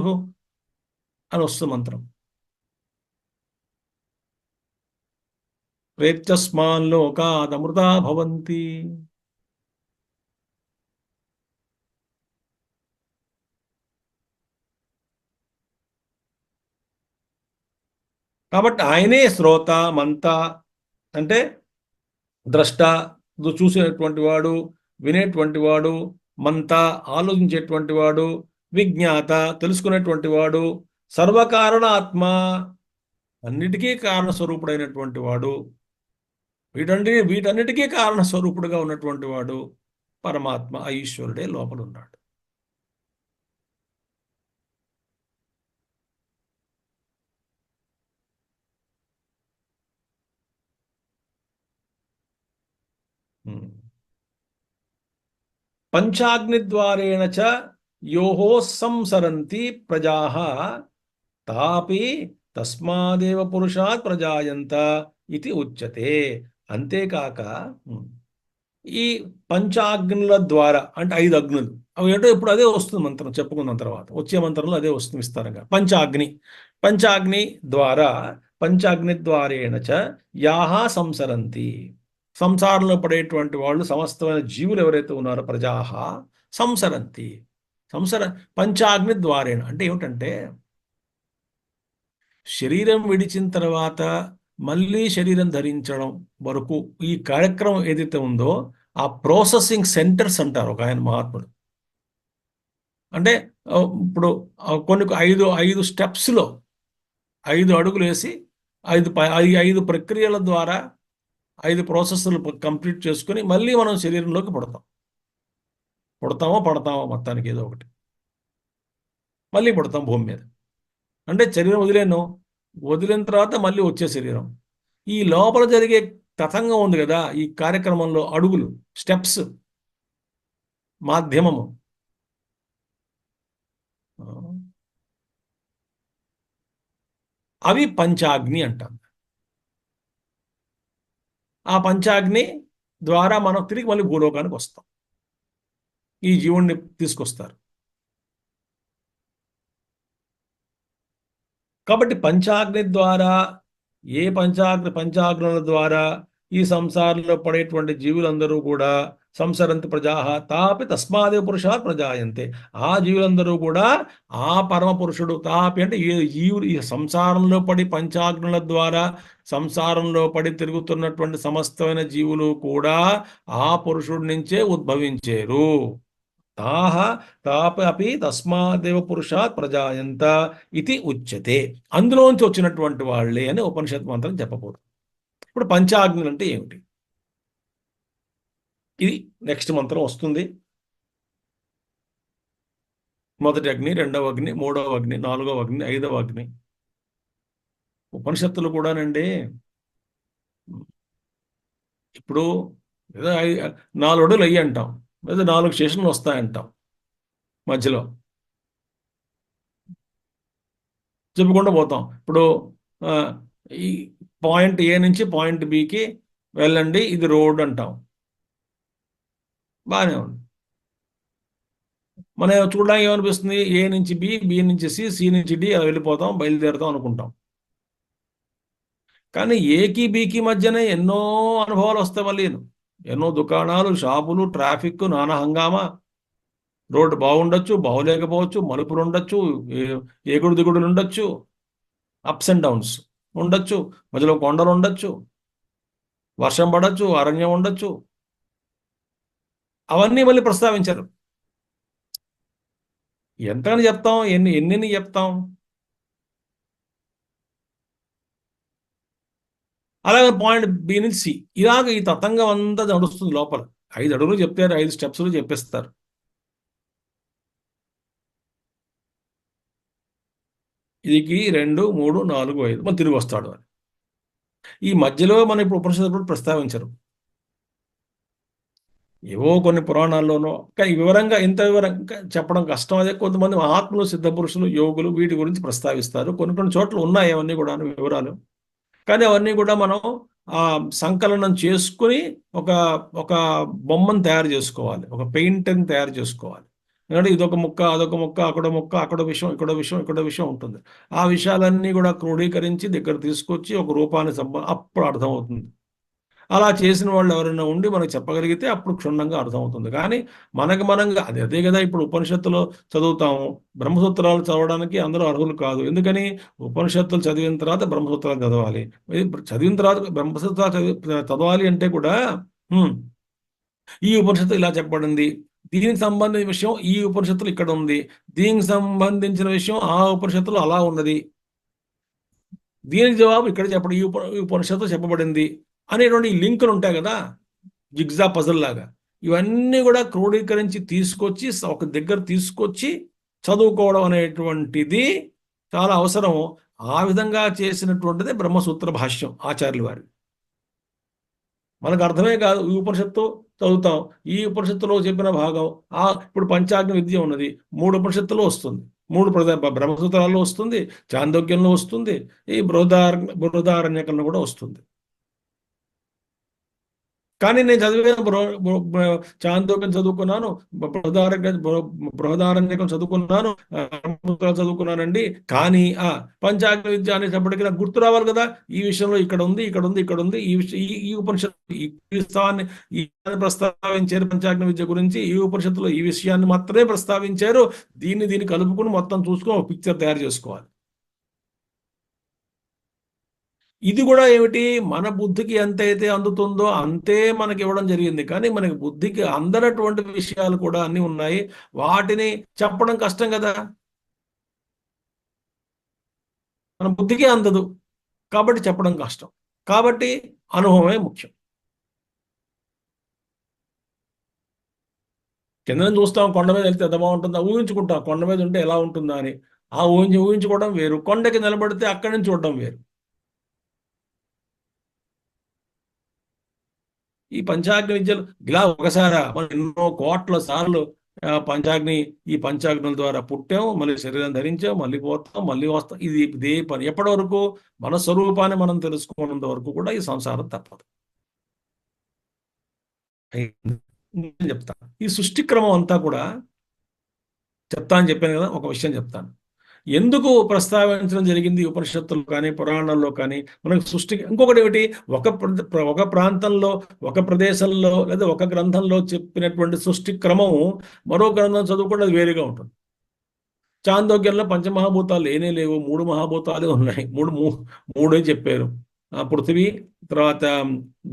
అని వస్తుంది మంత్రం. ప్రేత్యస్మాన్ లోకాదమృతా భవంతి. కాబట్టి ఆయనే శ్రోత, మంత అంటే ద్రష్ట, చూసేటువంటి వాడు, వినేటువంటి వాడు, మంత ఆలోచించేటువంటి వాడు, విజ్ఞాత తెలుసుకునేటువంటి వాడు, సర్వకారణ ఆత్మ అన్నిటికీ కారణ స్వరూపుడైనటువంటి వాడు, వీటన్నిటికీ కారణ స్వరూపుడుగా ఉన్నటువంటి వాడు పరమాత్మ, ఆ ఈశ్వరుడే లోపల ఉన్నాడు. పంచాగ్నిద్వారేణ చ యోహో సంసరంతి ప్రజాః తాపి తస్మాదేవ పురుషాత్ ప్రజాయంత ఇది ఉచ్యతే. అంతేకాక ఈ పంచాగ్నుల ద్వారా అంటే 5 అగ్నులు, అవి ఏంటో ఇప్పుడు అదే వస్తుంది మంత్రం చెప్పుకున్న తర్వాత, వచ్చే మంత్రంలో అదే వస్తుంది విస్తారంగా. పంచాగ్ని ద్వారా, పంచాగ్ని ద్వారేణ చ యాహ సంసరంతి, సంసారంలో పడేటువంటి వాళ్ళు సమస్తమైన జీవులు ఎవరైతే ఉన్నారో ప్రజాహ సంసరంతి, పంచాగ్ని ద్వారేణ అంటే ఏమిటంటే శరీరం విడిచిన తర్వాత మళ్ళీ శరీరం ధరించడం వరకు ఈ కార్యక్రమం ఏదైతే ఉందో ఆ ప్రాసెసింగ్ సెంటర్స్ అంటారు ఒక ఆయన మహాత్ముడు. అంటే ఇప్పుడు కొన్ని 5 స్టెప్స్లో 5 అడుగులు వేసి 5 ప్రక్రియల ద్వారా 5 ప్రాసెస్లు కంప్లీట్ చేసుకుని మళ్ళీ మనం శరీరంలోకి పడతామో మొత్తానికి ఏదో ఒకటి మళ్ళీ పడతాం భూమి మీద. అంటే శరీరం వదిలిన తర్వాత మళ్ళీ వచ్చే శరీరం. ఈ లోపల జరిగే తతంగం ఉంది కదా, ఈ కార్యక్రమంలో అడుగులు, స్టెప్స్, మాధ్యమము, అవి పంచాగ్ని అంటాం. ఆ పంచాగ్ని ద్వారా మనం తిరిగి మళ్ళీ భూలోకానికి వస్తాం, ఈ జీవుణ్ణి తీసుకొస్తారు. కాబట్టి పంచాగ్ని ద్వారా, ఏ పంచాగ్నుల ద్వారా ఈ సంసారంలో పడేటువంటి జీవులందరూ కూడా సంసరంతి ప్రజాః తాపి తస్మాదేవ పురుషాత్ ప్రజాయంతే, ఆ జీవులందరూ కూడా ఆ పరమ పురుషుడు, తాపి అంటే ఈ సంసారంలో పడి పంచాగ్నుల ద్వారా సంసారంలో పడి తిరుగుతున్నటువంటి సమస్తమైన జీవులు కూడా ఆ పురుషుడి నుంచే ఉద్భవించేరు. తాపి తస్మాదేవ పురుషాత్ ప్రజాయంత ఇది ఉచ్యతే. అందులోంచి వచ్చినటువంటి వాళ్ళే అని ఉపనిషత్ మంత్రం చెప్పబోతుంది. ఇప్పుడు పంచాగ్నులు అంటే ఏమిటి, ఇది నెక్స్ట్ మంత్రం వస్తుంది. మొదటి అగ్ని, రెండవ అగ్ని, మూడవ అగ్ని, నాలుగవ అగ్ని, ఐదవ అగ్ని. ఉపనిషత్తులు కూడానండి ఇప్పుడు ఏదో 4 అడుగులు అయ్యి అంటాం, లేదా 4 స్టేషన్లు వస్తాయంటాం, మధ్యలో చెప్పుకుంటూ పోతాం. ఇప్పుడు ఈ పాయింట్ ఏ నుంచి పాయింట్ బికి వెళ్ళండి, ఇది రోడ్ అంటాం, బాగానే ఉంది. మనం చూడడానికి ఏమనిపిస్తుంది, ఏ నుంచి బి, బి నుంచి సి, సి నుంచి డి, అలా వెళ్ళిపోతాం, బయలుదేరుతాం అనుకుంటాం. కానీ ఏకి బికి మధ్యనే ఎన్నో అనుభవాలు వస్తాయి. మళ్ళీ ఎన్నో దుకాణాలు, షాపులు, ట్రాఫిక్, నానా హంగామా. రోడ్డు బాగుండొచ్చు, బాగులేకపోవచ్చు, మలుపులు ఉండొచ్చు, ఎగుడు దిగుడులు ఉండొచ్చు, అప్స్ అండ్ డౌన్స్ ఉండొచ్చు, మధ్యలో కొండలు ఉండొచ్చు, వర్షం పడచ్చు, అరణ్యం ఉండొచ్చు. అవన్నీ మళ్ళీ ప్రస్తావించారు. ఎంతని చెప్తాం, ఎన్ని చెప్తాం. అలాగే పాయింట్ బి నుంచి సి, ఇలాగ ఈ తతంగం అంతా నడుస్తుంది లోపల. 5 అడుగులు చెప్తారు, 5 స్టెప్స్లు చెప్పేస్తారు. ఇదికి 2, 3, 4, 5 మనం తిరిగి వస్తాడు అని. ఈ మధ్యలో మనం ఇప్పుడు ఉపనిషత్తులు ప్రస్తావించరు, ఏవో కొన్ని పురాణాల్లోనో. కానీ ఇంత వివరంగా చెప్పడం కష్టం. అదే కొంతమంది మహాత్ములు, సిద్ధపురుషులు, యోగులు వీటి గురించి ప్రస్తావిస్తారు. కొన్ని చోట్ల ఉన్నాయి అవన్నీ కూడా వివరాలు. కానీ అవన్నీ కూడా మనం సంకలనం చేసుకుని ఒక ఒక బొమ్మను తయారు చేసుకోవాలి, ఒక పెయింటింగ్ తయారు చేసుకోవాలి. ఎందుకంటే ఇదొక ముక్క, అదొక ముక్క, అక్కడ విషయం, ఇక్కడ విషయం ఉంటుంది. ఆ విషయాలన్నీ కూడా క్రోడీకరించి దగ్గర తీసుకొచ్చి ఒక రూపాన్ని అప్పుడు అర్థమవుతుంది. అలా చేసిన వాళ్ళు ఎవరైనా ఉండి మనకు చెప్పగలిగితే అప్పుడు క్షుణ్ణంగా అర్థమవుతుంది. కానీ మనకు మనంగా అదే కదా ఇప్పుడు ఉపనిషత్తులో చదువుతాము. బ్రహ్మసూత్రాలు చదవడానికి అందరూ అర్హులు కాదు. ఎందుకని? ఉపనిషత్తులు చదివిన తర్వాత బ్రహ్మసూత్రాలు చదవాలి. చదివిన తర్వాత బ్రహ్మసూత్రాలు చదవాలి అంటే కూడా హ్మ్, ఈ ఉపనిషత్తు ఇలా చెప్పబడింది, దీనికి సంబంధించిన విషయం ఈ ఉపనిషత్తులు ఇక్కడ ఉంది, దీనికి సంబంధించిన విషయం ఆ ఉపనిషత్తులో అలా ఉన్నది, దీనికి జవాబు ఇక్కడ చెప్పడం ఈ ఉపనిషత్తు చెప్పబడింది అనేటువంటి లింకులు ఉంటాయి కదా, జిగ్జా పజల్ లాగా. ఇవన్నీ కూడా క్రోడీకరించి తీసుకొచ్చి ఒక దగ్గర తీసుకొచ్చి చదువుకోవడం అనేటువంటిది చాలా అవసరం. ఆ విధంగా చేసినటువంటిదే బ్రహ్మసూత్ర భాష్యం ఆచార్యుల వారి. మనకు అర్థమే కాదు. ఈ ఉపనిషత్తు చదువుతాం, ఈ ఉపనిషత్తులో చెప్పిన భాగం ఇప్పుడు పంచాగ్ని విద్య ఉన్నది, 3 ఉపనిషత్తులో వస్తుంది, 3 బ్రహ్మసూత్రాల్లో వస్తుంది, చాందోగ్యంలో వస్తుంది, ఈ బృహదారణ్యకంలో కూడా వస్తుంది. కానీ నేను చదివాను, చాందోగ్యం చదువుకున్నాను, బృహదారణ్యకం చదువుకున్నాను, బ్రహ్మసూత్రాలు చదువుకున్నానండి. కానీ పంచాగ్ని విద్య అనేటప్పటికీ నాకు గుర్తు రావాలి కదా, ఈ విషయంలో ఇక్కడ ఉంది, ఇక్కడ ఉంది, ఇక్కడ ఉంది, ఈ విషయం ఈ ఉపనిషత్తు ఈ ప్రస్తావించారు. పంచాగ్ని విద్య గురించి ఈ ఉపనిషత్తులో ఈ విషయాన్ని మాత్రమే ప్రస్తావించారు. దీన్ని కలుపుకుని మొత్తం చూసుకొని ఒక పిక్చర్ తయారు చేసుకోవాలి. ఇది కూడా ఏమిటి, మన బుద్ధికి ఎంతైతే అందుతుందో అంతే మనకి ఇవ్వడం జరిగింది. కానీ మనకి బుద్ధికి అందనటువంటి విషయాలు కూడా అన్నీ ఉన్నాయి. వాటిని చెప్పడం కష్టం కదా, మన బుద్ధికి అందదు కాబట్టి చెప్పడం కష్టం. కాబట్టి అనుభవమే ముఖ్యం. కింద చూస్తాం, కొండ మీద వెళ్తే ఎంత బాగుంటుందా, ఊహించుకుంటాం కొండ మీద ఉంటే ఎలా ఉంటుందా అని. ఆ ఊహించుకోవడం వేరు, కొండకి నిలబడితే అక్కడి నుంచి చూడడం వేరు. ఈ పంచాగ్ని విద్యలు ఇలా ఒకసారా మనం ఎన్నో కోట్ల సార్లు ఈ పంచాగ్నుల ద్వారా పుట్టాం, మళ్ళీ శరీరం ధరించాం, మళ్ళీ పోతాం, మళ్ళీ వస్తాం. ఇదే పని ఎప్పటి వరకు? మన స్వరూపాన్ని మనం తెలుసుకున్నంత వరకు కూడా ఈ సంసారం తప్పదు. నేను చెప్తాను ఈ సృష్టి క్రమం అంతా కూడా చెప్తా అని చెప్పాను కదా. ఒక విషయం చెప్తాను, ఎందుకు ప్రస్తావించడం జరిగింది ఉపనిషత్తుల్లో కానీ పురాణాల్లో కానీ. మనకు సృష్టి ఇంకొకటి ఏమిటి, ఒక ప్రాంతంలో, ఒక ప్రదేశంలో లేదా ఒక గ్రంథంలో చెప్పినటువంటి సృష్టి క్రమము మరో గ్రంథం చదువుకుంటే అది వేరుగా ఉంటుంది. చాందోగ్యంలో పంచమహాభూతాలు లేనే లేవు, 3 మహాభూతాలే ఉన్నాయి. మూడే చెప్పారు. పృథివీ, తర్వాత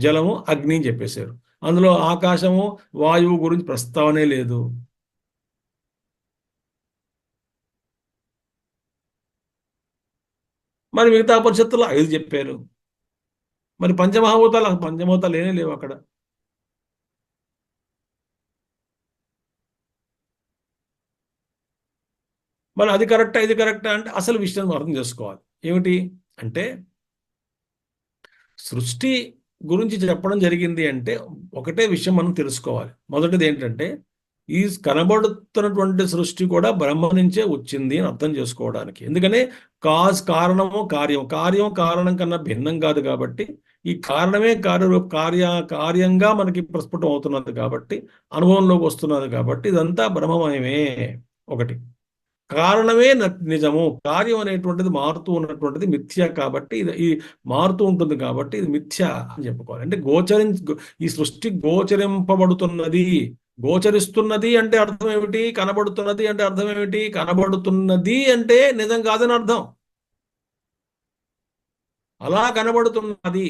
జలము, అగ్ని చెప్పేశారు. అందులో ఆకాశము, వాయువు గురించి ప్రస్తావనే లేదు. మరి మిగతా ఉపనిషత్తులో 5 చెప్పారు. మరి పంచమహాభూతాలు లేనే లేవు అక్కడ. మరి అది కరెక్టా ఇది కరెక్టా అంటే అసలు విషయం అర్థం చేసుకోవాలి. ఏమిటి అంటే, సృష్టి గురించి చెప్పడం జరిగింది అంటే ఒకటే విషయం మనం తెలుసుకోవాలి. మొదటిది ఏంటంటే, ఈ కనబడుతున్నటువంటి సృష్టి కూడా బ్రహ్మ నుంచే వచ్చింది అని అర్థం చేసుకోవడానికి. ఎందుకనే కారణము కార్యం కారణం కన్నా భిన్నం కాదు కాబట్టి, ఈ కారణమే కార్యంగా మనకి ప్రస్ఫుటం అవుతున్నది కాబట్టి, అనుభవంలోకి వస్తున్నది కాబట్టి ఇదంతా బ్రహ్మమయమే. ఒకటి, కారణమే నిజము, కార్యం అనేటువంటిది మారుతూ ఉన్నటువంటిది మిథ్య కాబట్టి ఈ మారుతూ ఉంటుంది కాబట్టి ఇది మిథ్య అని చెప్పుకోవాలి. అంటే ఈ సృష్టి గోచరింపబడుతున్నది. గోచరిస్తున్నది అంటే అర్థం ఏమిటి? కనబడుతున్నది అంటే అర్థం ఏమిటి? కనబడుతున్నది అంటే నిజం కాదని అర్థం. అలా కనబడుతున్నది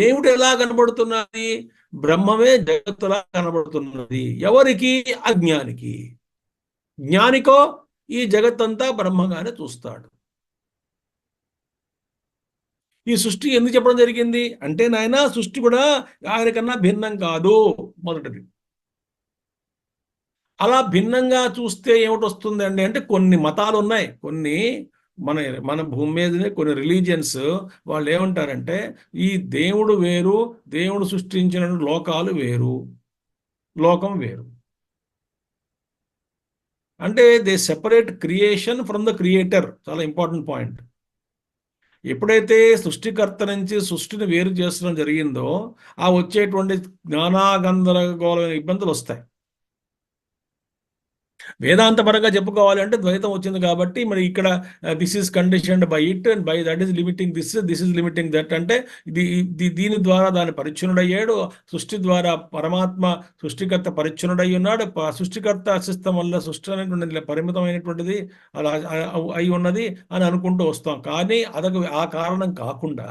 ఏమిటి? ఎలా కనబడుతున్నది? బ్రహ్మమే జగత్తులా కనబడుతున్నది. ఎవరికి? అజ్ఞానికి. జ్ఞానికో ఈ జగత్తంతా బ్రహ్మగానే చూస్తాడు. ఈ సృష్టి ఎందుకు చెప్పడం జరిగింది అంటే, నాయన సృష్టి కూడా ఆయన కన్నా భిన్నం కాదు. మొదటిది, అలా భిన్నంగా చూస్తే ఏమిటి వస్తుంది అండి అంటే, కొన్ని మతాలు ఉన్నాయి, కొన్ని మన భూమి మీదనే కొన్ని రిలీజియన్స్ వాళ్ళు ఏమంటారంటే, ఈ దేవుడు వేరు, దేవుడు సృష్టించిన లోకాలు వేరు, లోకం వేరు. అంటే they separate creation from the creator. చాలా ఇంపార్టెంట్ పాయింట్. ఎప్పుడైతే సృష్టికర్త నుంచి సృష్టిని వేరు చేస్తడం జరిగిందో ఆ వచ్చేటువంటి జ్ఞానాగందరగోళమైన ఇబ్బందులు వస్తాయి. వేదాంత పరంగా చెప్పుకోవాలి అంటే ద్వైతం వచ్చింది కాబట్టి మరి ఇక్కడ this is conditioned by it and by that is limiting this is limiting that అంటే దీని ద్వారా దాని పరిచ్ఛునుడయ్యాడు. సృష్టి ద్వారా పరమాత్మ సృష్టికర్త పరిచ్ఛునుడై ఉన్నాడు. సృష్టికర్త అస్తిత్వం వల్ల సృష్టి అనేటువంటిది పరిమితమైనటువంటిది అలా అయి ఉన్నది అని అనుకుంటూ వస్తాం. కానీ అదొక ఆ కారణం కాకుండా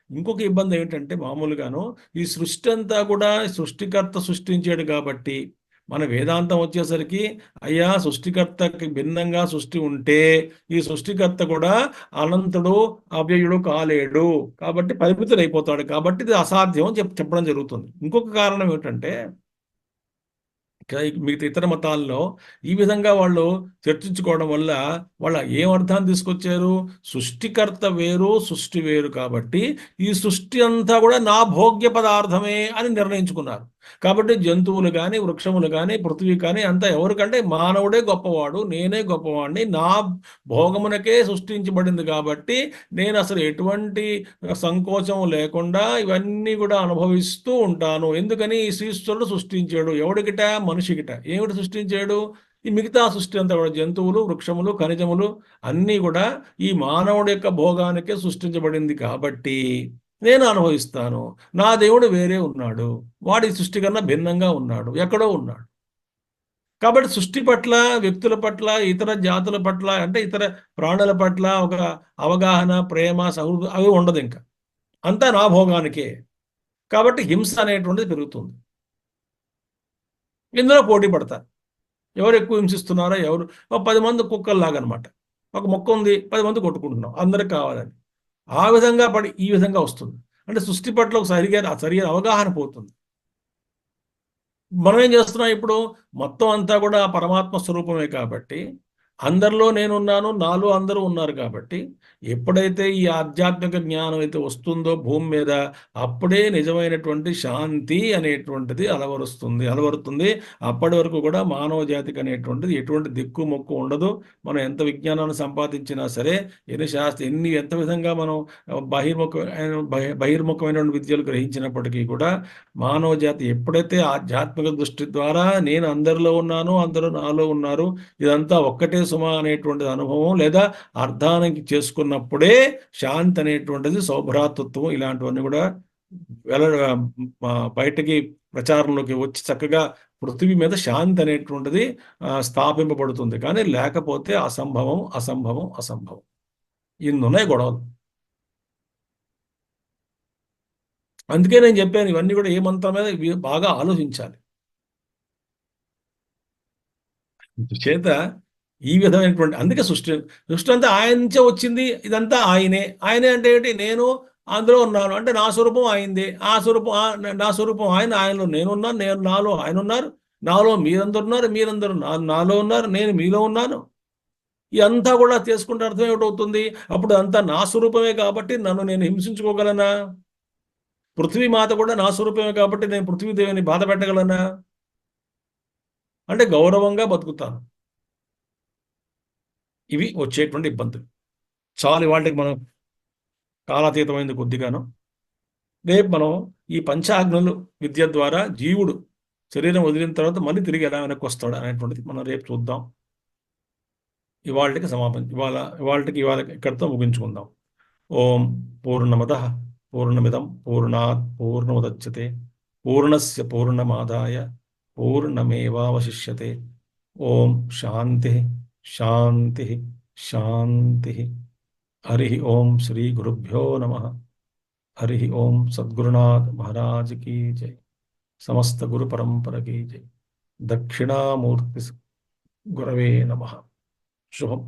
ఇంకొక ఇబ్బంది ఏమిటంటే మామూలుగాను ఈ సృష్టి అంతా కూడా సృష్టికర్త సృష్టించాడు కాబట్టి మన వేదాంతం వచ్చేసరికి అయ్యా సృష్టికర్తకి భిన్నంగా సృష్టి ఉంటే ఈ సృష్టికర్త కూడా అనంతుడు అవ్యయుడు కాలేడు కాబట్టి పరిమితుడైపోతాడు కాబట్టి ఇది అసాధ్యం అని చెప్పడం జరుగుతుంది. ఇంకొక కారణం ఏమిటంటే మిగతా ఇతర మతాల్లో ఈ విధంగా వాళ్ళు చర్చించుకోవడం వల్ల వాళ్ళ ఏం అర్థాన్ని తీసుకొచ్చారు, సృష్టికర్త వేరు సృష్టి వేరు కాబట్టి ఈ సృష్టి అంతా కూడా నా భోగ్య పదార్థమే అని నిర్ణయించుకున్నారు. కాబట్టి జంతువులు కానీ వృక్షములు కానీ పృథ్వీ కానీ అంతా ఎవరికంటే మానవుడే గొప్పవాడు, నేనే గొప్పవాడిని, నా భోగమునకే సృష్టించబడింది కాబట్టి నేను అసలు ఎటువంటి సంకోచం లేకుండా ఇవన్నీ కూడా అనుభవిస్తూ ఉంటాను. ఎందుకని ఈ ఈశ్వరుడు సృష్టించాడు ఎవడికిట, మనిషికిట. ఏమిటి సృష్టించాడు? ఈ మిగతా సృష్టి అంతా కూడా జంతువులు వృక్షములు ఖనిజములు అన్నీ కూడా ఈ మానవుడి యొక్క భోగానికే సృష్టించబడింది కాబట్టి నేను అనుభవిస్తాను. నా దేవుడు వేరే ఉన్నాడు, వాడి సృష్టి కన్నా భిన్నంగా ఉన్నాడు, ఎక్కడో ఉన్నాడు. కాబట్టి సృష్టి పట్ల వ్యక్తుల పట్ల ఇతర జాతుల పట్ల అంటే ఇతర ప్రాణుల పట్ల ఒక అవగాహన ప్రేమ సహృదయ అవి ఉండదు. ఇంకా అంతా నా భోగానికే. కాబట్టి హింస అనేటువంటిది పెరుగుతుంది. ఇందులో పోటీ పడతారు ఎవరు ఎక్కువ హింసిస్తున్నారో ఎవరు. 10 మంది కుక్కల్లాగా అనమాట. ఒక మొక్క ఉంది 10 మంది కొట్టుకుంటున్నాం అందరికి కావాలని. ఆ విధంగా పడి ఈ విధంగా వస్తుంది. అంటే సృష్టి పట్ల ఒక సరైన అవగాహన పోతుంది. మనం ఏం చేస్తున్నాం ఇప్పుడు? మొత్తం అంతా కూడా పరమాత్మ స్వరూపమే కాబట్టి అందరిలో నేనున్నాను, నాలో అందరూ ఉన్నారు కాబట్టి ఎప్పుడైతే ఈ ఆధ్యాత్మిక జ్ఞానం అయితే వస్తుందో భూమి మీద అప్పుడే నిజమైనటువంటి శాంతి అనేటువంటిది అలవరుతుంది. అప్పటి వరకు కూడా మానవ జాతికి అనేటువంటిది ఎటువంటి దిక్కు మొక్కు ఉండదు. మనం ఎంత విజ్ఞానాన్ని సంపాదించినా సరే, ఎంత విధంగా మనం బహిర్ముఖమైన విద్యలు గ్రహించినప్పటికీ కూడా మానవ జాతి ఎప్పుడైతే ఆధ్యాత్మిక దృష్టి ద్వారా నేను అందరిలో ఉన్నాను, అందరూ నాలో ఉన్నారు, ఇదంతా ఒక్కటే సుమ అనేటువంటి అనుభవం లేదా అర్థానికి చేసుకున్నప్పుడే శాంతి అనేటువంటిది, సౌభ్రాతృత్వం ఇలాంటివన్నీ కూడా బయటకి ప్రచారంలోకి వచ్చి చక్కగా పృథివీ మీద శాంతి అనేటువంటిది స్థాపింపబడుతుంది. కానీ లేకపోతే అసంభవం అసంభవం అసంభవం. ఇన్నున్నాయి గొడవలు. అందుకే నేను చెప్పాను ఇవన్నీ కూడా ఏ మంత్రం మీద బాగా ఆలోచించాలి. చేత ఈ విధమైనటువంటి అందుకే సృష్టి అంతా ఆయన నుంచే వచ్చింది. ఇదంతా ఆయనే అంటే ఏంటి? నేను అందులో ఉన్నాను అంటే నా స్వరూపం ఆయనదే. నా స్వరూపం ఆయనలో నేనున్నాను, నేను నాలో ఆయన ఉన్నారు, నాలో మీరందరూ నాలో ఉన్నారు, నేను మీలో ఉన్నాను. ఇదంతా కూడా చేసుకుంటే అర్థం ఏమిటవుతుంది? అప్పుడు అంతా నా స్వరూపమే కాబట్టి నన్ను నేను హింసించుకోగలనా? పృథ్వీ మాత కూడా నా స్వరూపమే కాబట్టి నేను పృథ్వీదేవిని బాధ పెట్టగలనా? అంటే గౌరవంగా బతుకుతాను. ఇవి వచ్చేటువంటి ఇబ్బందులు. చాలు వాళ్ళకి మనం కాలాతీతమైంది కొద్దిగాను. రేపు మనం ఈ పంచాగ్నులు విద్య ద్వారా జీవుడు శరీరం వదిలిన తర్వాత మళ్ళీ తిరిగి ఎలా వెనక్కి వస్తాడు అనేటువంటిది మనం రేపు చూద్దాం. ఇవాళ ఇక్కడితో ముగించుకుందాం. ఓం పూర్ణమదః పూర్ణమిదం పూర్ణాత్ పూర్ణముదచ్యతే పూర్ణస్య పూర్ణమాదాయ పూర్ణమేవావశిష్యతే. ఓం శాంతి శాంతి శాంతి. హరి ఓం శ్రీ గురుభ్యో నమః. హరి ఓం సద్గురునాథ్ మహారాజ్ की जय. సమస్త గురు పరంపర की जय. దక్షిణామూర్తి గురవే నమః. శుభం.